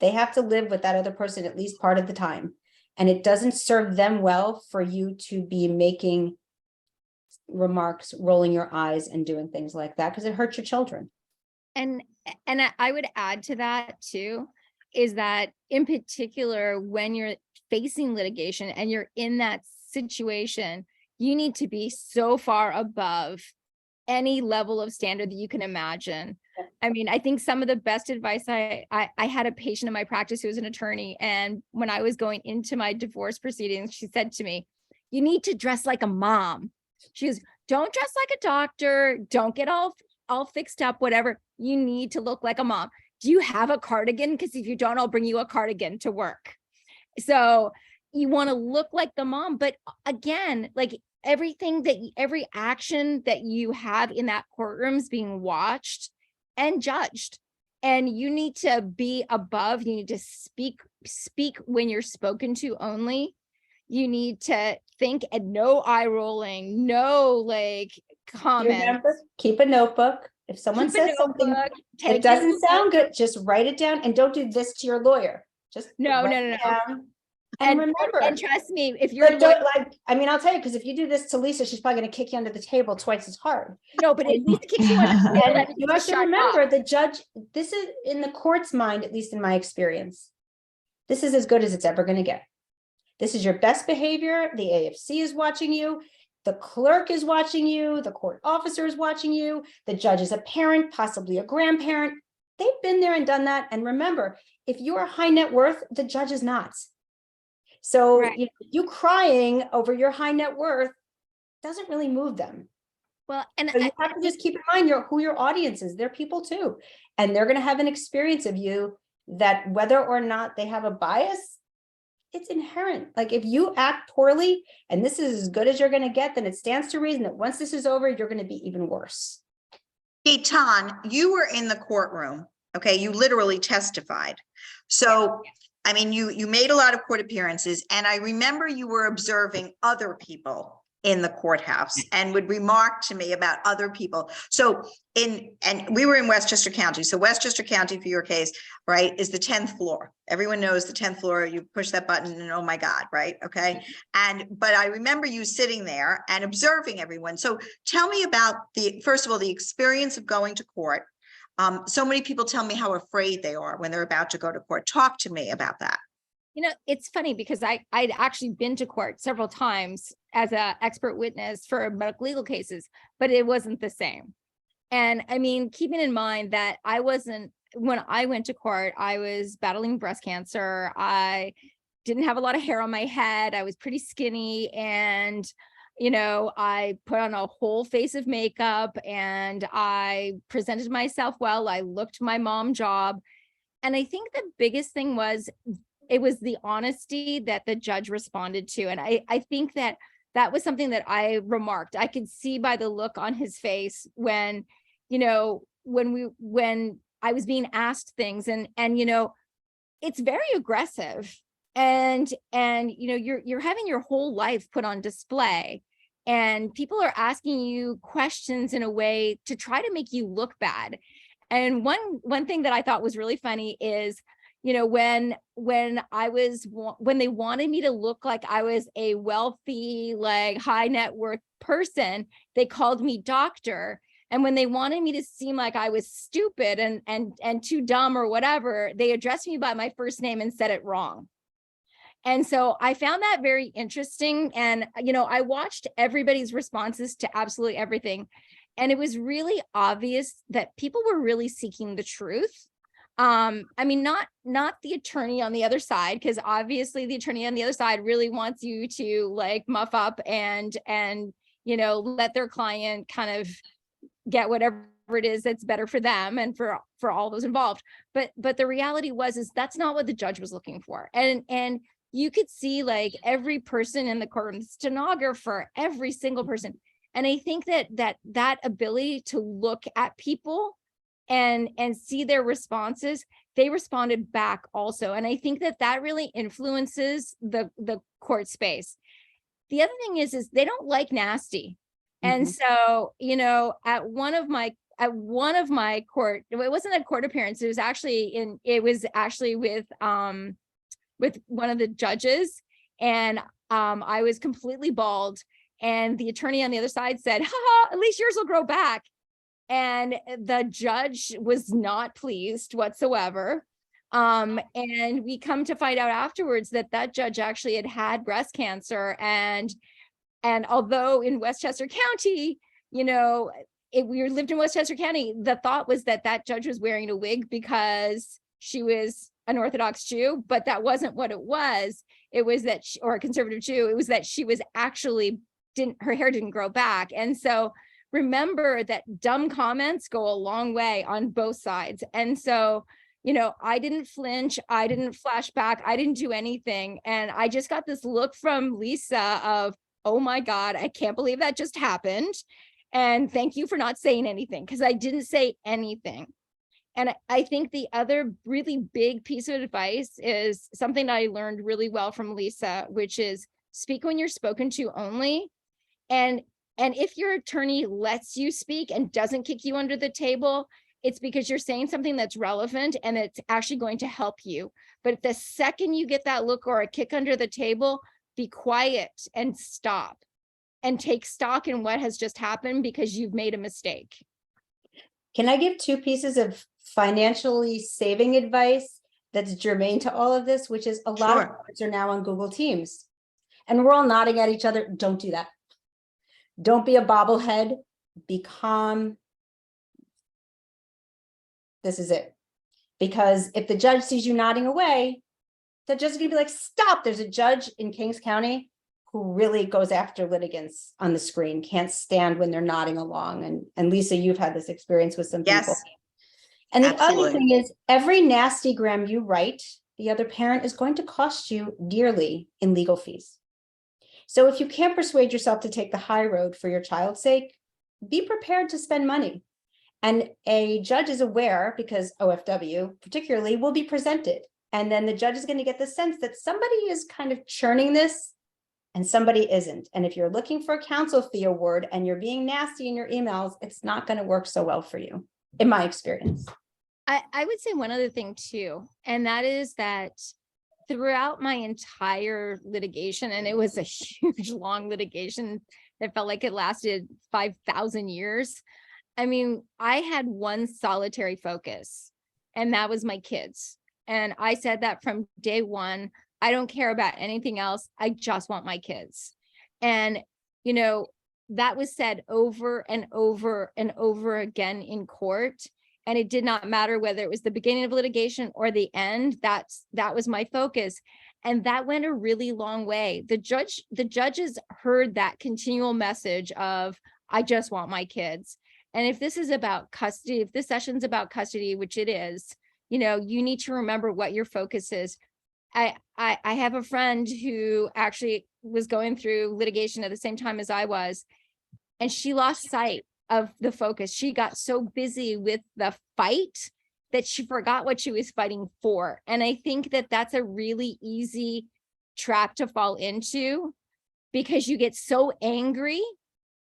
They have to live with that other person at least part of the time. And it doesn't serve them well for you to be making remarks, rolling your eyes and doing things like that, because it hurts your children. And I would add to that too, is that in particular, when you're facing litigation and you're in that situation, you need to be so far above any level of standard that you can imagine. I mean, I think some of the best advice, I had a patient in my practice who was an attorney, and when I was going into my divorce proceedings, she said to me, you need to dress like a mom. She goes, don't dress like a doctor, don't get all fixed up, whatever. You need to look like a mom. Do you have a cardigan? Because if you don't, I'll bring you a cardigan to work. So you want to look like the mom, but again, like every action that you have in that courtroom is being watched and judged, and you need to be above. You need to speak when you're spoken to only. You need to think, and no eye rolling, no like comments. Remember, keep a notebook. If someone says something that doesn't sound good, just write it down, and don't do this to your lawyer. Just no. And remember, and trust me, if you're but don't, like, I mean, I'll tell you, because if you do this to Lisa, she's probably going to kick you under the table twice as hard. no, but if Lisa kicks you under the table, And that means you to have to shut remember, up. the judge, this is in the court's mind, at least in my experience, this is as good as it's ever going to get. This is your best behavior. The AFC is watching you. The clerk is watching you. The court officer is watching you. The judge is a parent, possibly a grandparent. They've been there and done that. And remember, if you are high net worth, the judge is not. So Right. you crying over your high net worth doesn't really move them. Well, and So you have to just keep in mind who your audience is. They're people too. And they're going to have an experience of you that whether or not they have a bias, it's inherent. Like if you act poorly and this is as good as you're going to get, then it stands to reason that once this is over, you're going to be even worse. Tan, you were in the courtroom, okay? You literally testified. So, I mean, you made a lot of court appearances, and I remember you were observing other people in the courthouse and would remark to me about other people. So and we were in Westchester County. So Westchester County, for your case, right, is the 10th floor. Everyone knows the 10th floor, you push that button and oh my God, right? Okay. But I remember you sitting there and observing everyone. So tell me about first of all, the experience of going to court. So many people tell me how afraid they are when they're about to go to court. Talk to me about that. you know, it's funny because I'd actually been to court several times as an expert witness for medical legal cases, but it wasn't the same. And I mean, keeping in mind that when I went to court, I was battling breast cancer. I didn't have a lot of hair on my head. I was pretty skinny, and you know, I put on a whole face of makeup and I presented myself well. I looked my mom job. And I think the biggest thing was, it was the honesty that the judge responded to. And I think that was something that I remarked. I could see by the look on his face when, you know, when I was being asked things, and you know, it's very aggressive. And you know, you're having your whole life put on display, and people are asking you questions in a way to try to make you look bad. And one thing that I thought was really funny is, you know, when they wanted me to look like I was a wealthy, like high net worth person, they called me doctor. And when they wanted me to seem like I was stupid and too dumb or whatever, they addressed me by my first name and said it wrong. And so I found that very interesting. And, you know, I watched everybody's responses to absolutely everything. And it was really obvious that people were really seeking the truth. I mean, not the attorney on the other side, because obviously the attorney on the other side really wants you to like muff up and, you know, let their client kind of get whatever it is that's better for them and for all those involved. But the reality is that's not what the judge was looking for. And you could see like every person in the courtroom, the stenographer, every single person. And I think that ability to look at people and see their responses, they responded back also. And I think that really influences the court space. The other thing is they don't like nasty. And so, you know, at one of my court, it wasn't a court appearance, it was actually with one of the judges, and I was completely bald, and the attorney on the other side said, haha, at least yours will grow back. And the judge was not pleased whatsoever. And we come to find out afterwards that judge actually had breast cancer. And although in Westchester County, you know, we lived in Westchester County, the thought was that judge was wearing a wig because she was an Orthodox Jew, but that wasn't what it was. It was that or a conservative Jew. It was that she was actually her hair didn't grow back. And so remember that dumb comments go a long way on both sides. And so, you know, I didn't flinch, I didn't flash back, I didn't do anything. And I just got this look from Lisa of, oh my God, I can't believe that just happened. And thank you for not saying anything, because I didn't say anything. And I think the other really big piece of advice is something I learned really well from Lisa, which is speak when you're spoken to only. And if your attorney lets you speak and doesn't kick you under the table, it's because you're saying something that's relevant and it's actually going to help you. But the second you get that look or a kick under the table, be quiet and stop and take stock in what has just happened because you've made a mistake. Can I give 2 pieces of financially saving advice that's germane to all of this, which is a lot of Sure. parents are now on Google Teams and we're all nodding at each other. Don't do that. Don't be a bobblehead, be calm. This is it. Because if the judge sees you nodding away, the judge is gonna be like, stop. There's a judge in Kings County who really goes after litigants on the screen, can't stand when they're nodding along. And Lisa, you've had this experience with some people. Yes, And the other absolutely. thing is, every nasty gram you write, the other parent is going to cost you dearly in legal fees. So if you can't persuade yourself to take the high road for your child's sake, be prepared to spend money. And a judge is aware, because OFW particularly will be presented. And then the judge is going to get the sense that somebody is kind of churning this and somebody isn't. And if you're looking for a counsel fee award and you're being nasty in your emails, it's not going to work so well for you, in my experience. I would say one other thing too, and that is that throughout my entire litigation, and it was a huge, long litigation that felt like it lasted 5,000 years. I mean, I had one solitary focus, and that was my kids. And I said that from day one. I don't care about anything else. I just want my kids. And, you know, that was said over and over and over again in court. And it did not matter whether it was the beginning of litigation or the end. That was my focus. And that went a really long way. The judges heard that continual message of, I just want my kids. And if this is about custody, if this session's about custody, which it is, you know, you need to remember what your focus is. I have a friend who actually was going through litigation at the same time as I was, and she lost sight of the focus. She got so busy with the fight that she forgot what she was fighting for. And I think that that's a really easy trap to fall into, because you get so angry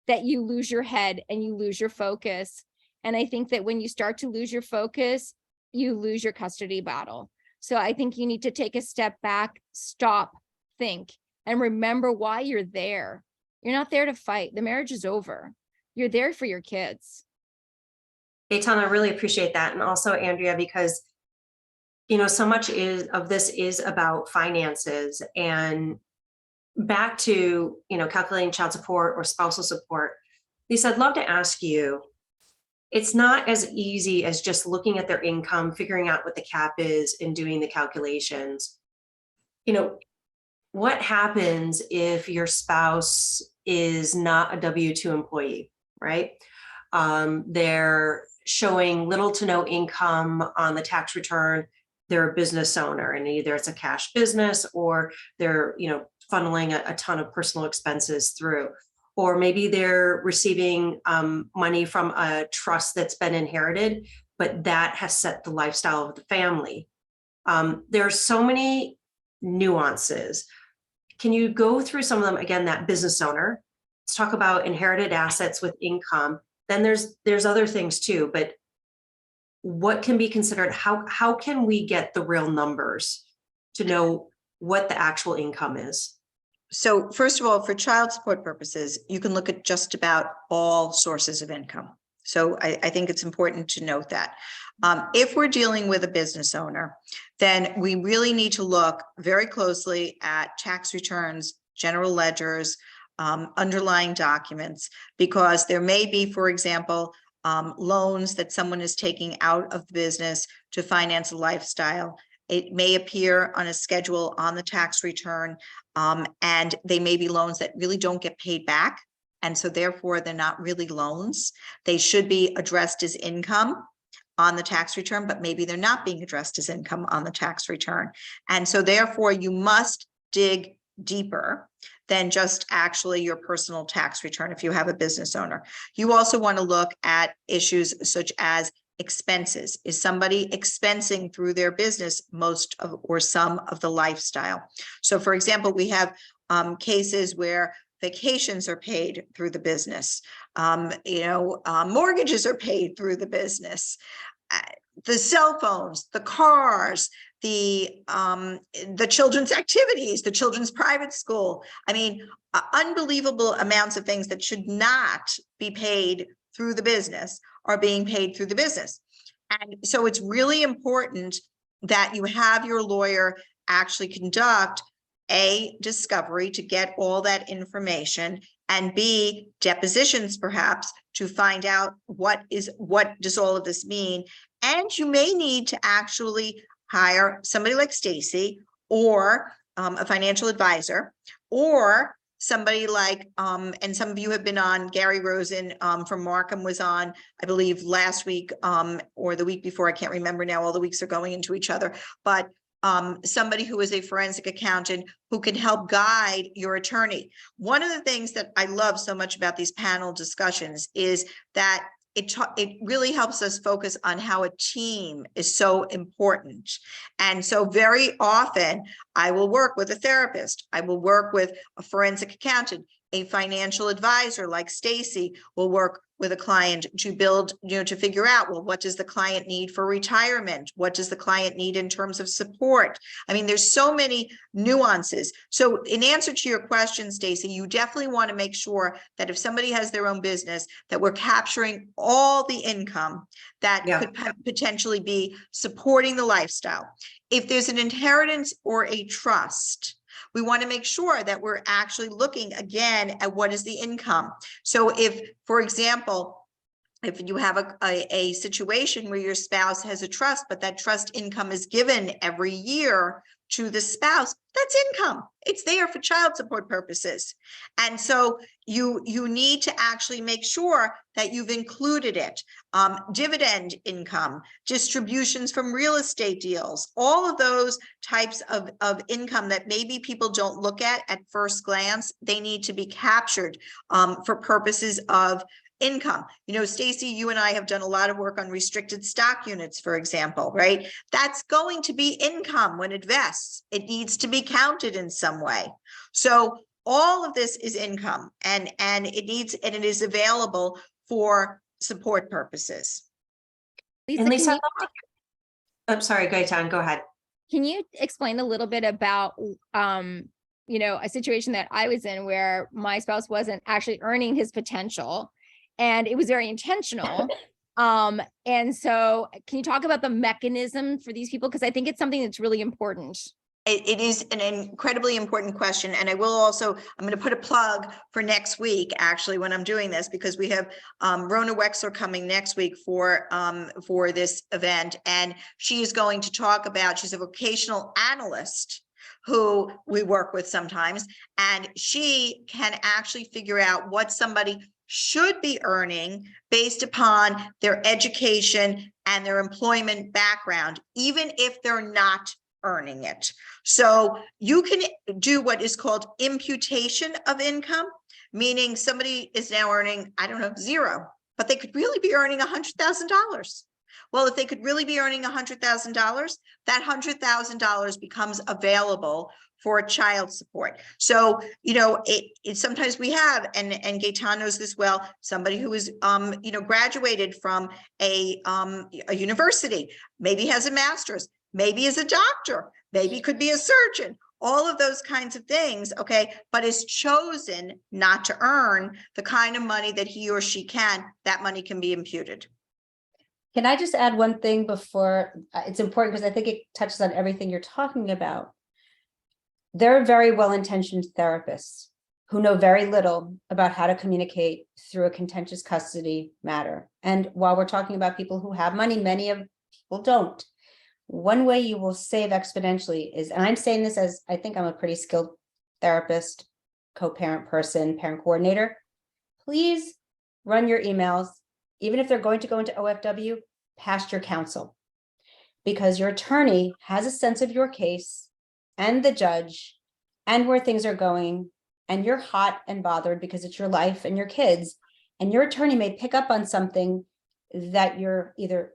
that you lose your head and you lose your focus. And I think that when you start to lose your focus, you lose your custody battle. So I think you need to take a step back, stop, think, and remember why you're there. You're not there to fight. The marriage is over. You're there for your kids. Eitan, I really appreciate that. And also Andrea, because, you know, so much of this is about finances, and back to, you know, calculating child support or spousal support. Lisa, I'd love to ask you, it's not as easy as just looking at their income, figuring out what the cap is and doing the calculations. You know, what happens if your spouse is not a W-2 employee, right? They're showing little to no income on the tax return. They're a business owner, and either it's a cash business or they're, you know, funneling a ton of personal expenses through. Or maybe they're receiving money from a trust that's been inherited, but that has set the lifestyle of the family. There are so many nuances. Can you go through some of them again? That business owner. Let's talk about inherited assets with income. Then there's other things too, but what can be considered? How can we get the real numbers to know what the actual income is? So first of all, for child support purposes, you can look at just about all sources of income. So I think it's important to note that. If we're dealing with a business owner, then we really need to look very closely at tax returns, general ledgers, underlying documents, because there may be, for example, loans that someone is taking out of the business to finance a lifestyle. It may appear on a schedule on the tax return, and they may be loans that really don't get paid back. And so therefore, they're not really loans. They should be addressed as income on the tax return, but maybe they're not being addressed as income on the tax return. And so therefore, you must dig deeper than just actually your personal tax return if you have a business owner. You also want to look at issues such as expenses. Is somebody expensing through their business most of or some of the lifestyle? So for example, we have cases where vacations are paid through the business. Mortgages are paid through the business. The cell phones, the cars, the children's activities, the children's private school. I mean, unbelievable amounts of things that should not be paid through the business are being paid through the business. And so it's really important that you have your lawyer actually conduct A, discovery to get all that information, and B, depositions perhaps to find out what does all of this mean. And you may need to actually hire somebody like Stacy, or a financial advisor, or somebody like, and some of you have been on, Gary Rosen from Markham was on, I believe last week or the week before, I can't remember now, all the weeks are going into each other, but somebody who is a forensic accountant who can help guide your attorney. One of the things that I love so much about these panel discussions is that it really helps us focus on how a team is so important. And so very often I will work with a therapist, I will work with a forensic accountant, a financial advisor like Stacy will work with a client to build, to figure out, well, what does the client need for retirement? What does the client need in terms of support? I mean, there's so many nuances. So in answer to your question, Stacy, you definitely want to make sure that if somebody has their own business, that we're capturing all the income that could potentially be supporting the lifestyle. If there's an inheritance or a trust, we want to make sure that we're actually looking again at what is the income. So if, for example, if you have a situation where your spouse has a trust, but that trust income is given every year to the spouse, that's income. It's there for child support purposes. And so you need to actually make sure that you've included it. Dividend income, distributions from real estate deals, all of those types of income that maybe people don't look at first glance, they need to be captured for purposes of income. Stacy, you and I have done a lot of work on restricted stock units, for example, right? That's going to be income when it vests. It needs to be counted in some way. So all of this is income, and it is available for support purposes. And Lisa, I'm sorry, Gaetan, go ahead. Can you explain a little bit about, a situation that I was in where my spouse wasn't actually earning his potential, and it was very intentional. And so can you talk about the mechanism for these people? Because I think it's something that's really important. It is an incredibly important question. And I will also, I'm going to put a plug for next week, actually, when I'm doing this, because we have Rona Wexler coming next week for this event. And she is going to talk about, she's a vocational analyst who we work with sometimes, and she can actually figure out what somebody should be earning based upon their education and their employment background, even if they're not earning it. So you can do what is called imputation of income, meaning somebody is now earning, I don't know, zero, but they could really be earning $100,000. Well, if they could really be earning $100,000, that $100,000 becomes available for child support. So, it sometimes we have, and Gaetan knows this well, somebody who is, graduated from a university, maybe has a master's, maybe is a doctor, maybe could be a surgeon, all of those kinds of things, okay, but is chosen not to earn the kind of money that he or she can, that money can be imputed. Can I just add one thing before? It's important because I think it touches on everything you're talking about. There are very well-intentioned therapists who know very little about how to communicate through a contentious custody matter. And while we're talking about people who have money, many of people don't. One way you will save exponentially is, and I'm saying this as I think I'm a pretty skilled therapist, co-parent person, parent coordinator, please run your emails, even if they're going to go into OFW, past your counsel, because your attorney has a sense of your case and the judge and where things are going, and you're hot and bothered because it's your life and your kids, and your attorney may pick up on something that you're either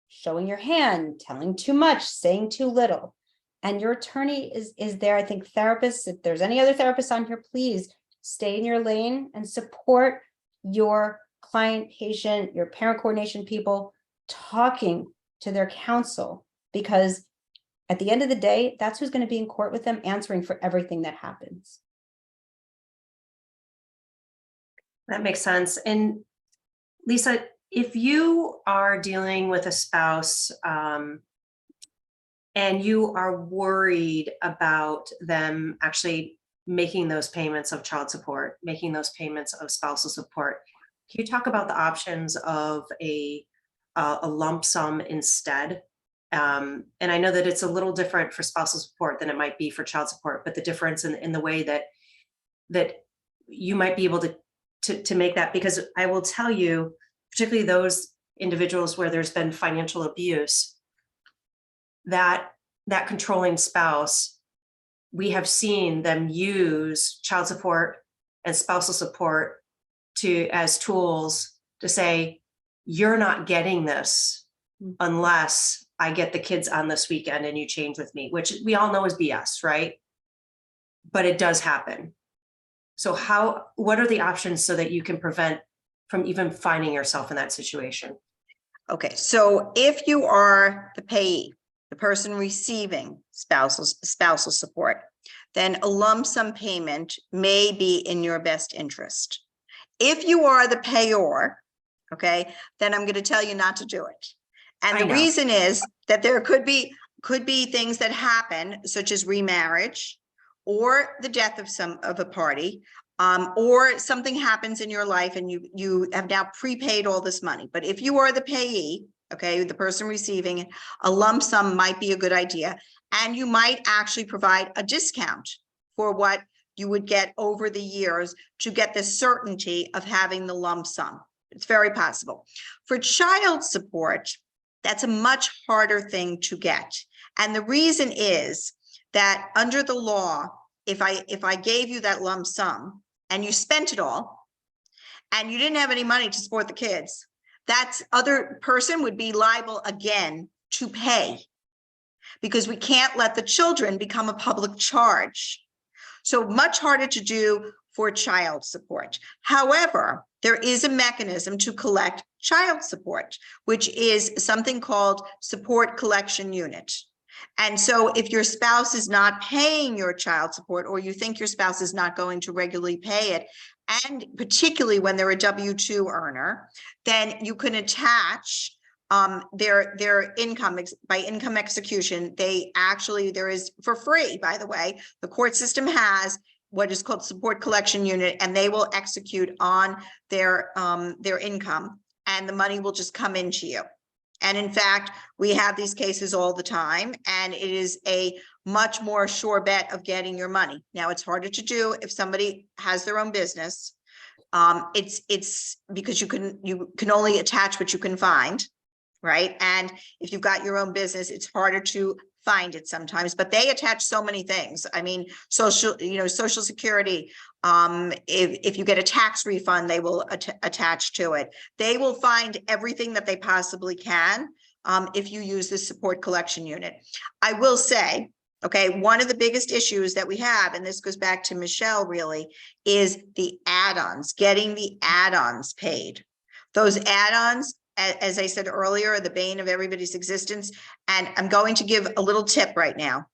showing your hand, telling too much, saying too little, and your attorney is there. I think therapists, if there's any other therapists on here, please stay in your lane and support your client, patient, your parent coordination people talking to their counsel, because at the end of the day, that's who's going to be in court with them, answering for everything that happens. That makes sense. And Lisa, if you are dealing with a spouse and you are worried about them actually making those payments of child support, making those payments of spousal support, can you talk about the options of a lump sum instead? And I know that it's a little different for spousal support than it might be for child support, but the difference in the way that you might be able to make that, because I will tell you, particularly those individuals where there's been financial abuse, that controlling spouse, we have seen them use child support and spousal support as tools to say, you're not getting this unless I get the kids on this weekend and you change with me, which we all know is BS, right? But it does happen. So what are the options so that you can prevent from even finding yourself in that situation? Okay, so if you are the payee, the person receiving spousal support, then a lump sum payment may be in your best interest. If you are the payor, okay, then I'm going to tell you not to do it. And the reason is that there could be things that happen, such as remarriage or the death of a party, or something happens in your life and you have now prepaid all this money. But if you are the payee, okay, the person receiving, a lump sum might be a good idea. And you might actually provide a discount for what you would get over the years to get the certainty of having the lump sum. It's very possible. For child support, that's a much harder thing to get. And the reason is that under the law, if I gave you that lump sum and you spent it all and you didn't have any money to support the kids, that other person would be liable again to pay, because we can't let the children become a public charge. So much harder to do for child support. However, there is a mechanism to collect child support, which is something called support collection unit. And so if your spouse is not paying your child support, or you think your spouse is not going to regularly pay it, and particularly when they're a W-2 earner, then you can attach their income by income execution. There is, for free, by the way, the court system has what is called support collection unit, and they will execute on their income, and the money will just come into you. And in fact, we have these cases all the time, and it is a much more sure bet of getting your money. Now, it's harder to do if somebody has their own business. It's because you can only attach what you can find, right? And if you've got your own business, it's harder to find it sometimes, but they attach so many things. I mean, Social Security, if you get a tax refund, they will attach to it. They will find everything that they possibly can if you use this support collection unit. I will say, okay, one of the biggest issues that we have, and this goes back to Michelle really, is the add-ons, getting the add-ons paid. Those add-ons, as I said earlier, are the bane of everybody's existence. And I'm going to give a little tip right now.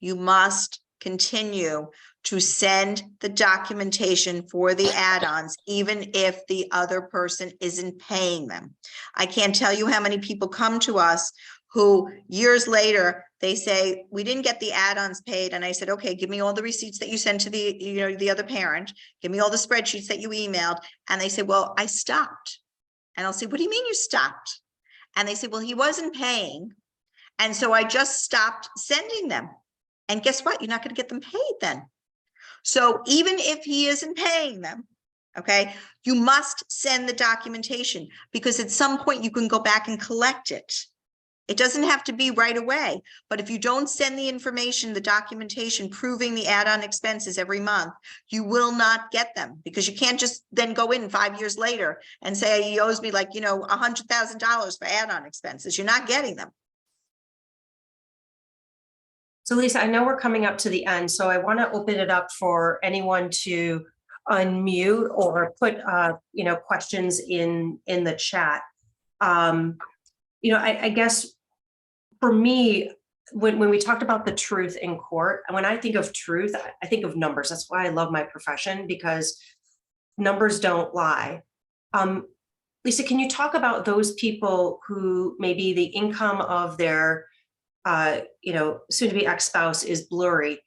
You must continue to send the documentation for the add-ons, even if the other person isn't paying them. I can't tell you how many people come to us who years later, they say, we didn't get the add-ons paid. And I said, okay, give me all the receipts that you sent to the other parent. Give me all the spreadsheets that you emailed. And they say, well, I stopped. And I'll say, what do you mean you stopped? And they say, well, he wasn't paying. And so I just stopped sending them. And guess what? You're not going to get them paid then. So even if he isn't paying them, okay, you must send the documentation, because at some point you can go back and collect it. It doesn't have to be right away, but if you don't send the information, the documentation proving the add-on expenses every month, you will not get them, because you can't just then go in 5 years later and say he owes me like, $100,000 for add-on expenses. You're not getting them. So Lisa, I know we're coming up to the end, so I want to open it up for anyone to unmute or put, questions in the chat. I guess for me, when we talked about the truth in court, and when I think of truth, I think of numbers. That's why I love my profession, because numbers don't lie. Lisa, can you talk about those people who maybe the income of their, soon to be ex-spouse is blurry,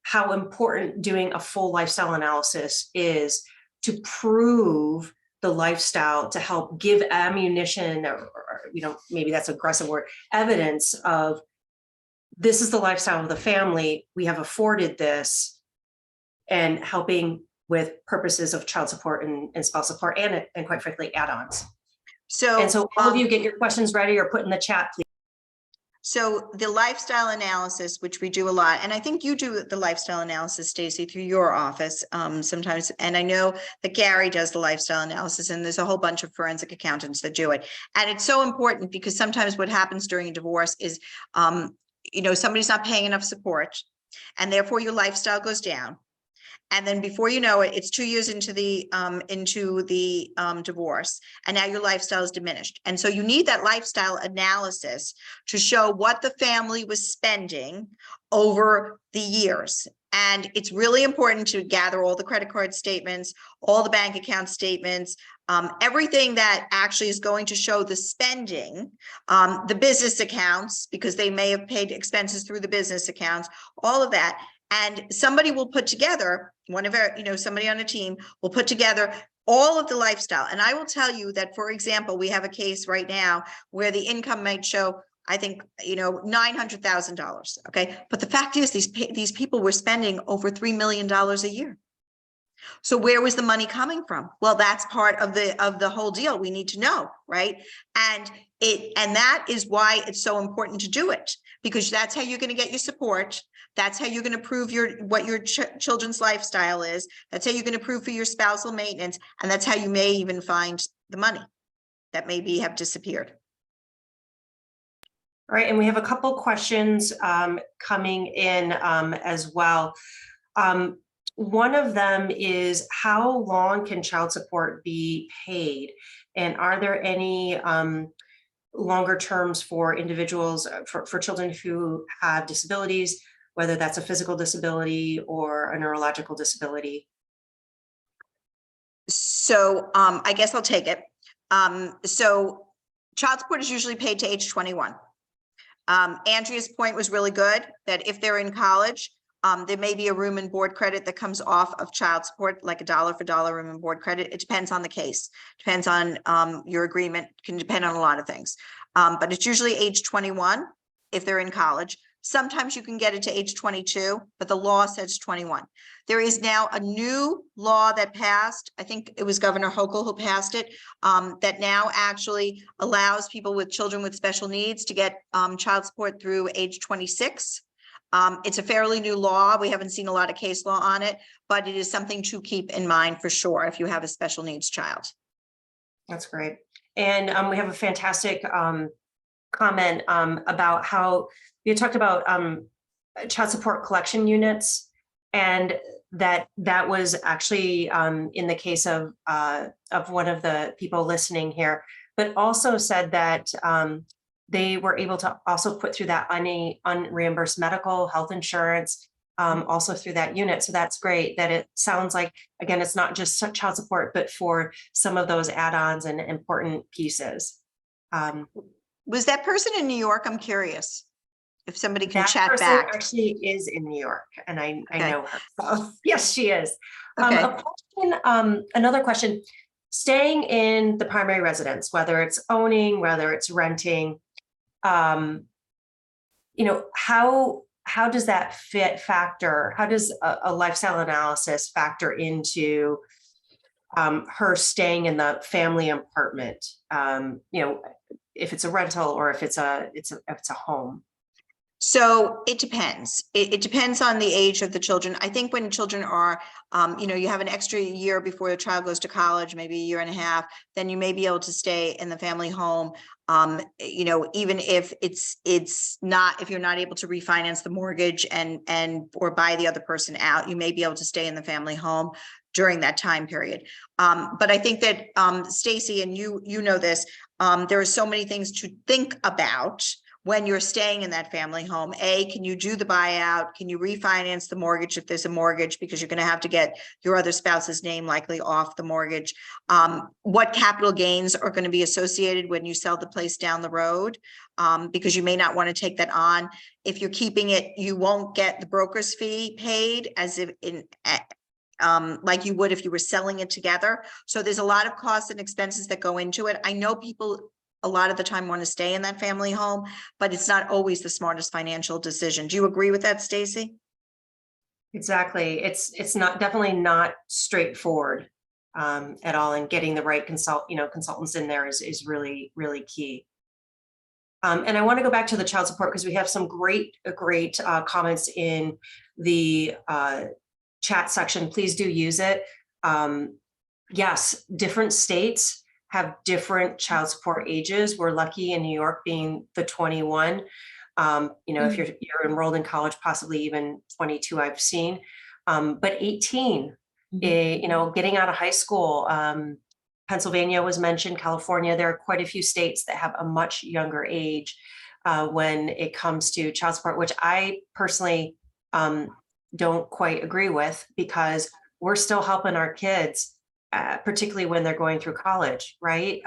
how important doing a full lifestyle analysis is to prove the lifestyle, to help give ammunition or maybe that's an aggressive word, evidence of this is the lifestyle of the family. We have afforded this, and helping with purposes of child support and spouse support and quite frankly, add-ons. So all of you get your questions ready or put in the chat, please. So the lifestyle analysis, which we do a lot, and I think you do the lifestyle analysis, Stacy, through your office sometimes. And I know that Gary does the lifestyle analysis, and there's a whole bunch of forensic accountants that do it. And it's so important because sometimes what happens during a divorce is, somebody's not paying enough support, and therefore your lifestyle goes down. And then before you know it, it's 2 years into the divorce, and now your lifestyle is diminished. And so you need that lifestyle analysis to show what the family was spending over the years. And it's really important to gather all the credit card statements, all the bank account statements, everything that actually is going to show the spending, the business accounts, because they may have paid expenses through the business accounts, all of that. And somebody will put together, somebody on a team will put together all of the lifestyle. And I will tell you that, for example, we have a case right now where the income might show, I think, $900,000. Okay. But the fact is these people were spending over $3 million a year. So where was the money coming from? Well, that's part of the whole deal. We need to know, right? And that is why it's so important to do it, because that's how you're going to get your support. That's how you're going to prove what your children's lifestyle is. That's how you're going to prove for your spousal maintenance. And that's how you may even find the money that maybe have disappeared. All right, and we have a couple questions coming in as well. One of them is, how long can child support be paid? And are there any longer terms for individuals, for children who have disabilities, whether that's a physical disability or a neurological disability? So I guess I'll take it. So child support is usually paid to age 21. Andrea's point was really good, that if they're in college, there may be a room and board credit that comes off of child support, like a dollar for dollar room and board credit. It depends on the case, depends on your agreement, can depend on a lot of things. But it's usually age 21 if they're in college. Sometimes you can get it to age 22, but the law says 21. There is now a new law that passed. I think it was Governor Hochul who passed it, that now actually allows people with children with special needs to get child support through age 26. It's a fairly new law. We haven't seen a lot of case law on it, but it is something to keep in mind for sure if you have a special needs child. That's great. And we have a fantastic comment about how you talked about child support collection units, and that was actually in the case of one of the people listening here, but also said that they were able to also put through that unreimbursed medical health insurance also through that unit. So that's great that it sounds like, again, it's not just child support, but for some of those add-ons and important pieces. Was that person in New York? I'm curious if somebody can that chat person back. Actually is in New York, and I know her. So yes, she is. Okay. A question, another question, staying in the primary residence, whether it's owning, whether it's renting, how does that factor? How does a lifestyle analysis factor into her staying in the family apartment? If it's a rental or if it's a home. So it depends. It depends on the age of the children. I think when children are, you have an extra year before the child goes to college, maybe a year and a half, then you may be able to stay in the family home. Even if it's not, if you're not able to refinance the mortgage or buy the other person out, you may be able to stay in the family home during that time period. But I think that Stacy, and you know this, there are so many things to think about when you're staying in that family home. Can you do the buyout? Can you refinance the mortgage if there's a mortgage, because you're going to have to get your other spouse's name likely off the mortgage? What capital gains are going to be associated when you sell the place down the road? Because you may not want to take that on. If you're keeping it, you won't get the broker's fee paid as if like you would if you were selling it together. So there's a lot of costs and expenses that go into it. I know people a lot of the time want to stay in that family home, but it's not always the smartest financial decision. Do you agree with that, Stacy? Exactly. It's not, definitely not straightforward at all, and getting the right consultants in there is really, really key. And I want to go back to the child support, because we have some great comments in the chat section. Please do use it. Yes, different states have different child support ages. We're lucky in New York being the 21. If you're enrolled in college, possibly even 22, I've seen, but 18, getting out of high school. Pennsylvania was mentioned, California. There are quite a few states that have a much younger age when it comes to child support, which I personally don't quite agree with, because we're still helping our kids, particularly when they're going through college, right?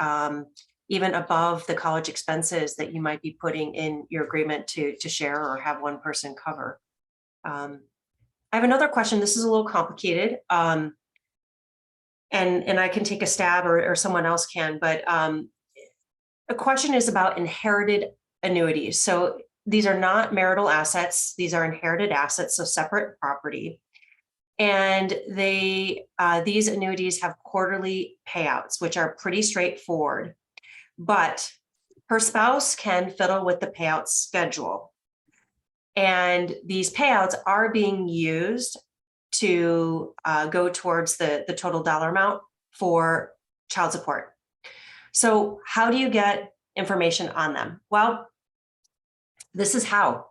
Even above the college expenses that you might be putting in your agreement to share or have one person cover. I have another question. This is a little complicated, and I can take a stab, or someone else can, but the question is about inherited annuities. So these are not marital assets. These are inherited assets, so separate property. And these annuities have quarterly payouts, which are pretty straightforward. But her spouse can fiddle with the payout schedule. And these payouts are being used to go towards the total dollar amount for child support. So how do you get information on them? Well, this is how.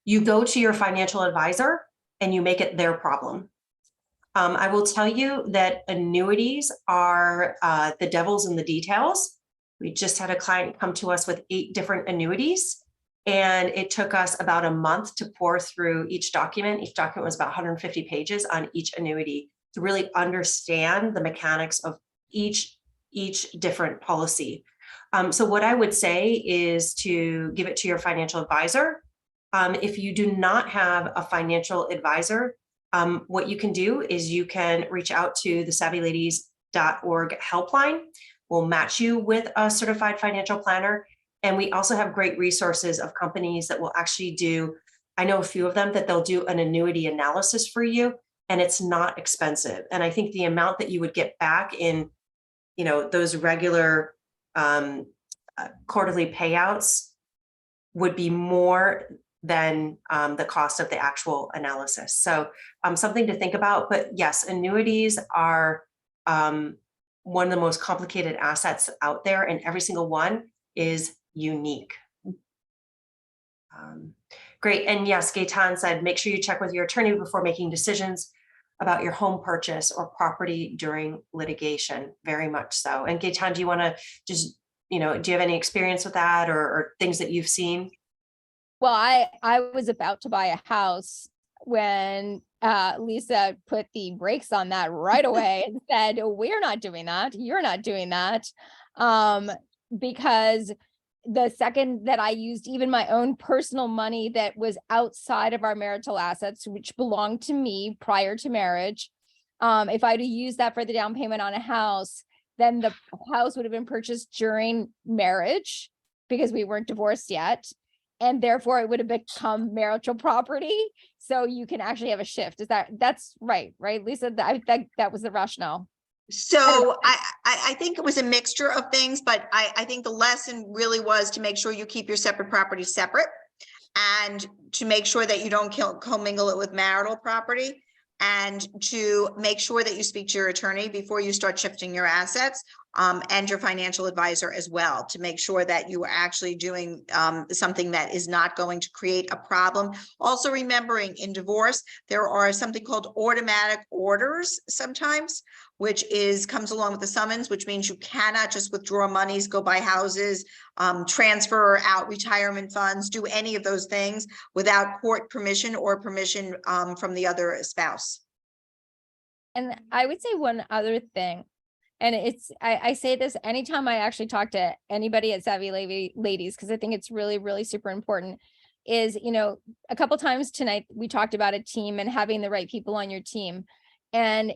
You go to your financial advisor and you make it their problem. I will tell you that annuities are the devil's in the details. We just had a client come to us with 8 different annuities, and it took us about a month to pour through each document. Each document was about 150 pages on each annuity to really understand the mechanics of each different policy. So what I would say is to give it to your financial advisor. If you do not have a financial advisor, what you can do is you can reach out to the SavvyLadies.org helpline. We'll match you with a certified financial planner. And we also have great resources of companies that will actually do, I know a few of them, that they'll do an annuity analysis for you, and it's not expensive. And I think the amount that you would get back in, those regular quarterly payouts would be more than the cost of the actual analysis. So something to think about. But yes, annuities are one of the most complicated assets out there, and every single one is unique. Great. And yes, Gaetan said, make sure you check with your attorney before making decisions about your home purchase or property during litigation. Very much so. And Gaetan, do you want to just, do you have any experience with that, or things that you've seen? Well, I was about to buy a house when Lisa put the brakes on that right away and said, we're not doing that. You're not doing that. Because the second that I used even my own personal money that was outside of our marital assets, which belonged to me prior to marriage, if I'd used that for the down payment on a house, then the house would have been purchased during marriage because we weren't divorced yet. And therefore it would have become marital property. So you can actually have a shift. That's right, Lisa? That was the rationale. So I think it was a mixture of things, but I think the lesson really was to make sure you keep your separate properties separate. and to make sure that you don't commingle it with marital property, and to make sure that you speak to your attorney before you start shifting your assets, and your financial advisor as well, to make sure that you are actually doing something that is not going to create a problem. Also remembering in divorce, there are something called automatic orders sometimes, which comes along with the summons, which means you cannot just withdraw monies, go buy houses, transfer out retirement funds, do any of those things without court permission or permission from the other spouse. And I would say one other thing, and I say this anytime I actually talk to anybody at Savvy Ladies, because I think it's really, really super important, is, a couple times tonight, we talked about a team and having the right people on your team. And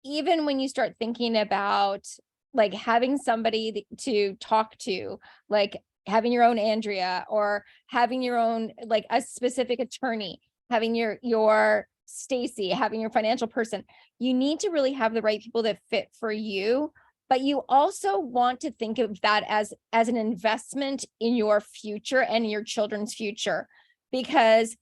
even when you start thinking about like having somebody to talk to, like having your own Andrea, or having your own, like a specific attorney, having your Stacy, having your financial person, you need to really have the right people that fit for you. But you also want to think of that as an investment in your future and your children's future. Because,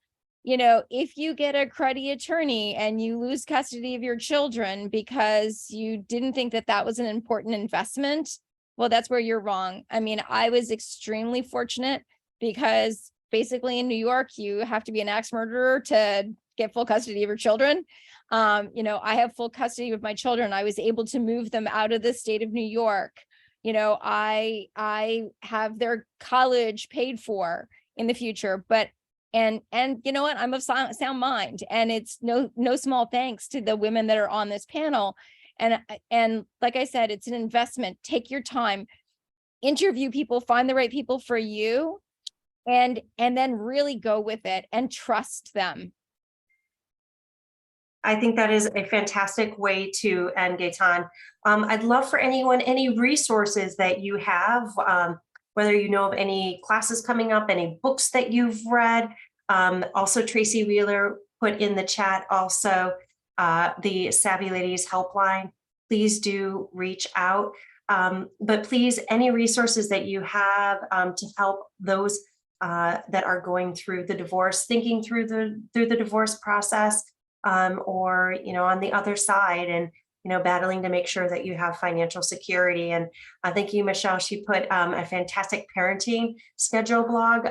if you get a cruddy attorney and you lose custody of your children because you didn't think that that was an important investment, well, that's where you're wrong. I mean, I was extremely fortunate because basically in New York, you have to be an axe murderer to get full custody of your children. I have full custody of my children. I was able to move them out of the state of New York. I have their college paid for in the future, but and you know what, I'm of sound mind, and it's no small thanks to the women that are on this panel. And like I said, it's an investment. Take your time, interview people, find the right people for you, and then really go with it and trust them. I think that is a fantastic way to end, Gaetan. I'd love for anyone, any resources that you have, whether you know of any classes coming up, any books that you've read. Also, Tracy Wheeler put in the chat also the Savvy Ladies helpline. Please do reach out. But please, any resources that you have to help those that are going through the divorce, thinking through the divorce process, or on the other side, and battling to make sure that you have financial security. And thank you, Michelle. She put a fantastic parenting schedule blog.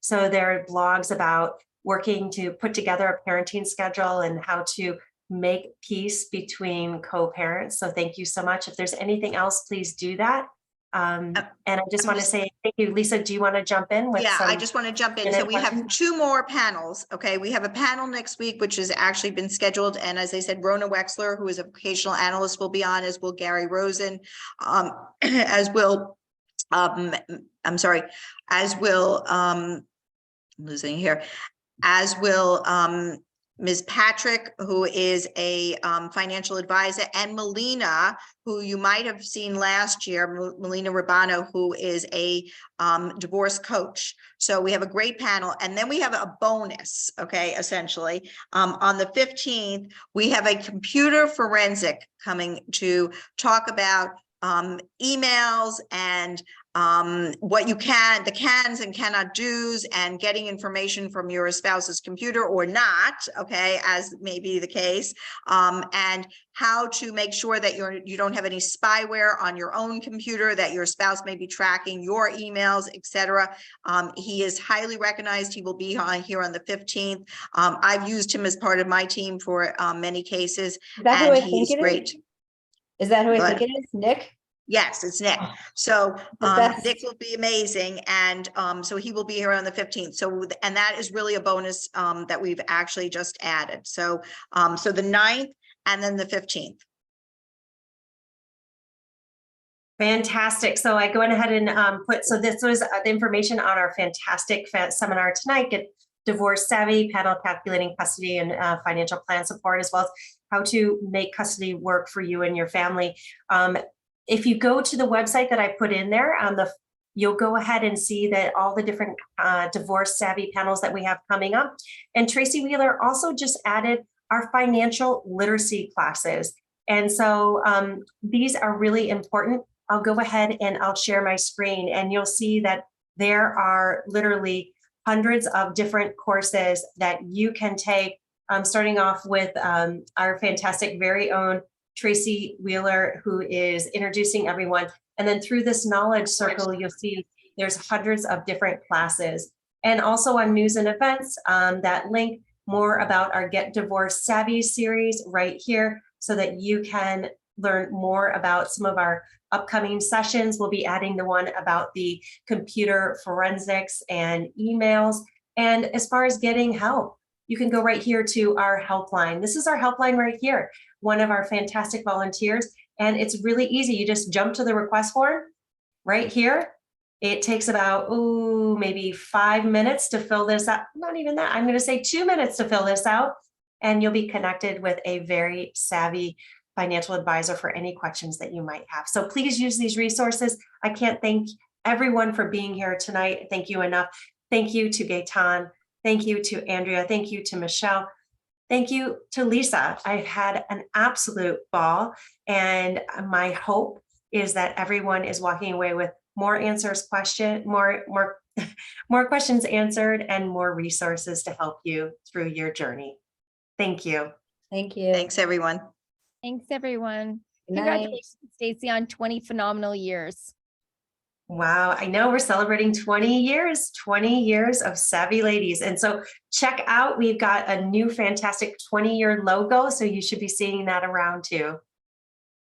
So there are blogs about working to put together a parenting schedule and how to make peace between co-parents. So thank you so much. If there's anything else, please do that. And I just want to say thank you. Lisa, do you want to jump in with I just want to jump in. So we have 2 more panels. Okay. We have a panel next week, which has actually been scheduled. And as I said, Rona Wexler, who is a vocational analyst, will be on, as will Gary Rosen, as will, I'm losing here, as will Ms. Patrick, who is a financial advisor, and Melina, who you might have seen last year, Melina Rabano, who is a divorce coach. So we have a great panel. And then we have a bonus, okay, essentially. On the 15th, we have a computer forensic coming to talk about emails and what the cans and cannot do's, and getting information from your spouse's computer or not, okay, as may be the case, and how to make sure that you don't have any spyware on your own computer, that your spouse may be tracking your emails, etc. He is highly recognized. He will be here on the 15th. I've used him as part of my team for many cases, and he's great. Is that who I think it is? Nick? Yes, it's Nick. So Nick will be amazing. And so he will be here on the 15th. So, and that is really a bonus that we've actually just added. So, so the 9th and then the 15th. Fantastic. So I go ahead and so this was the information on our fantastic seminar tonight, Get Divorce Savvy, panel calculating custody and financial plan support, as well as how to make custody work for you and your family. If you go to the website that I put in there, you'll go ahead and see that all the different divorce savvy panels that we have coming up. And Tracy Wheeler also just added our financial literacy classes. And so these are really important. I'll go ahead and I'll share my screen, and you'll see that there are literally hundreds of different courses that you can take, starting off with our fantastic very own Tracy Wheeler, who is introducing everyone. And then through this knowledge circle, you'll see there's hundreds of different classes. And also on news and events, that link more about our Get Divorced Savvy series right here, so that you can learn more about some of our upcoming sessions. We'll be adding the one about the computer forensics and emails. And as far as getting help, you can go right here to our helpline. This is our helpline right here, one of our fantastic volunteers. And it's really easy. You just jump to the request form right here. It takes about, maybe 5 minutes to fill this out. Not even that. I'm going to say 2 minutes to fill this out. And you'll be connected with a very savvy financial advisor for any questions that you might have. So please use these resources. I can't thank everyone for being here tonight. Thank you enough. Thank you to Gaetan. Thank you to Andrea. Thank you to Michelle. Thank you to Lisa. I've had an absolute ball, and my hope is that everyone is walking away with more more questions answered and more resources to help you through your journey. Thank you. Thank you. Thanks, everyone. Thanks, everyone. Good night. Congratulations, Stacy, on 20 phenomenal years. Wow, I know we're celebrating 20 years of Savvy Ladies. And so check out, we've got a new fantastic 20-year logo. So you should be seeing that around too.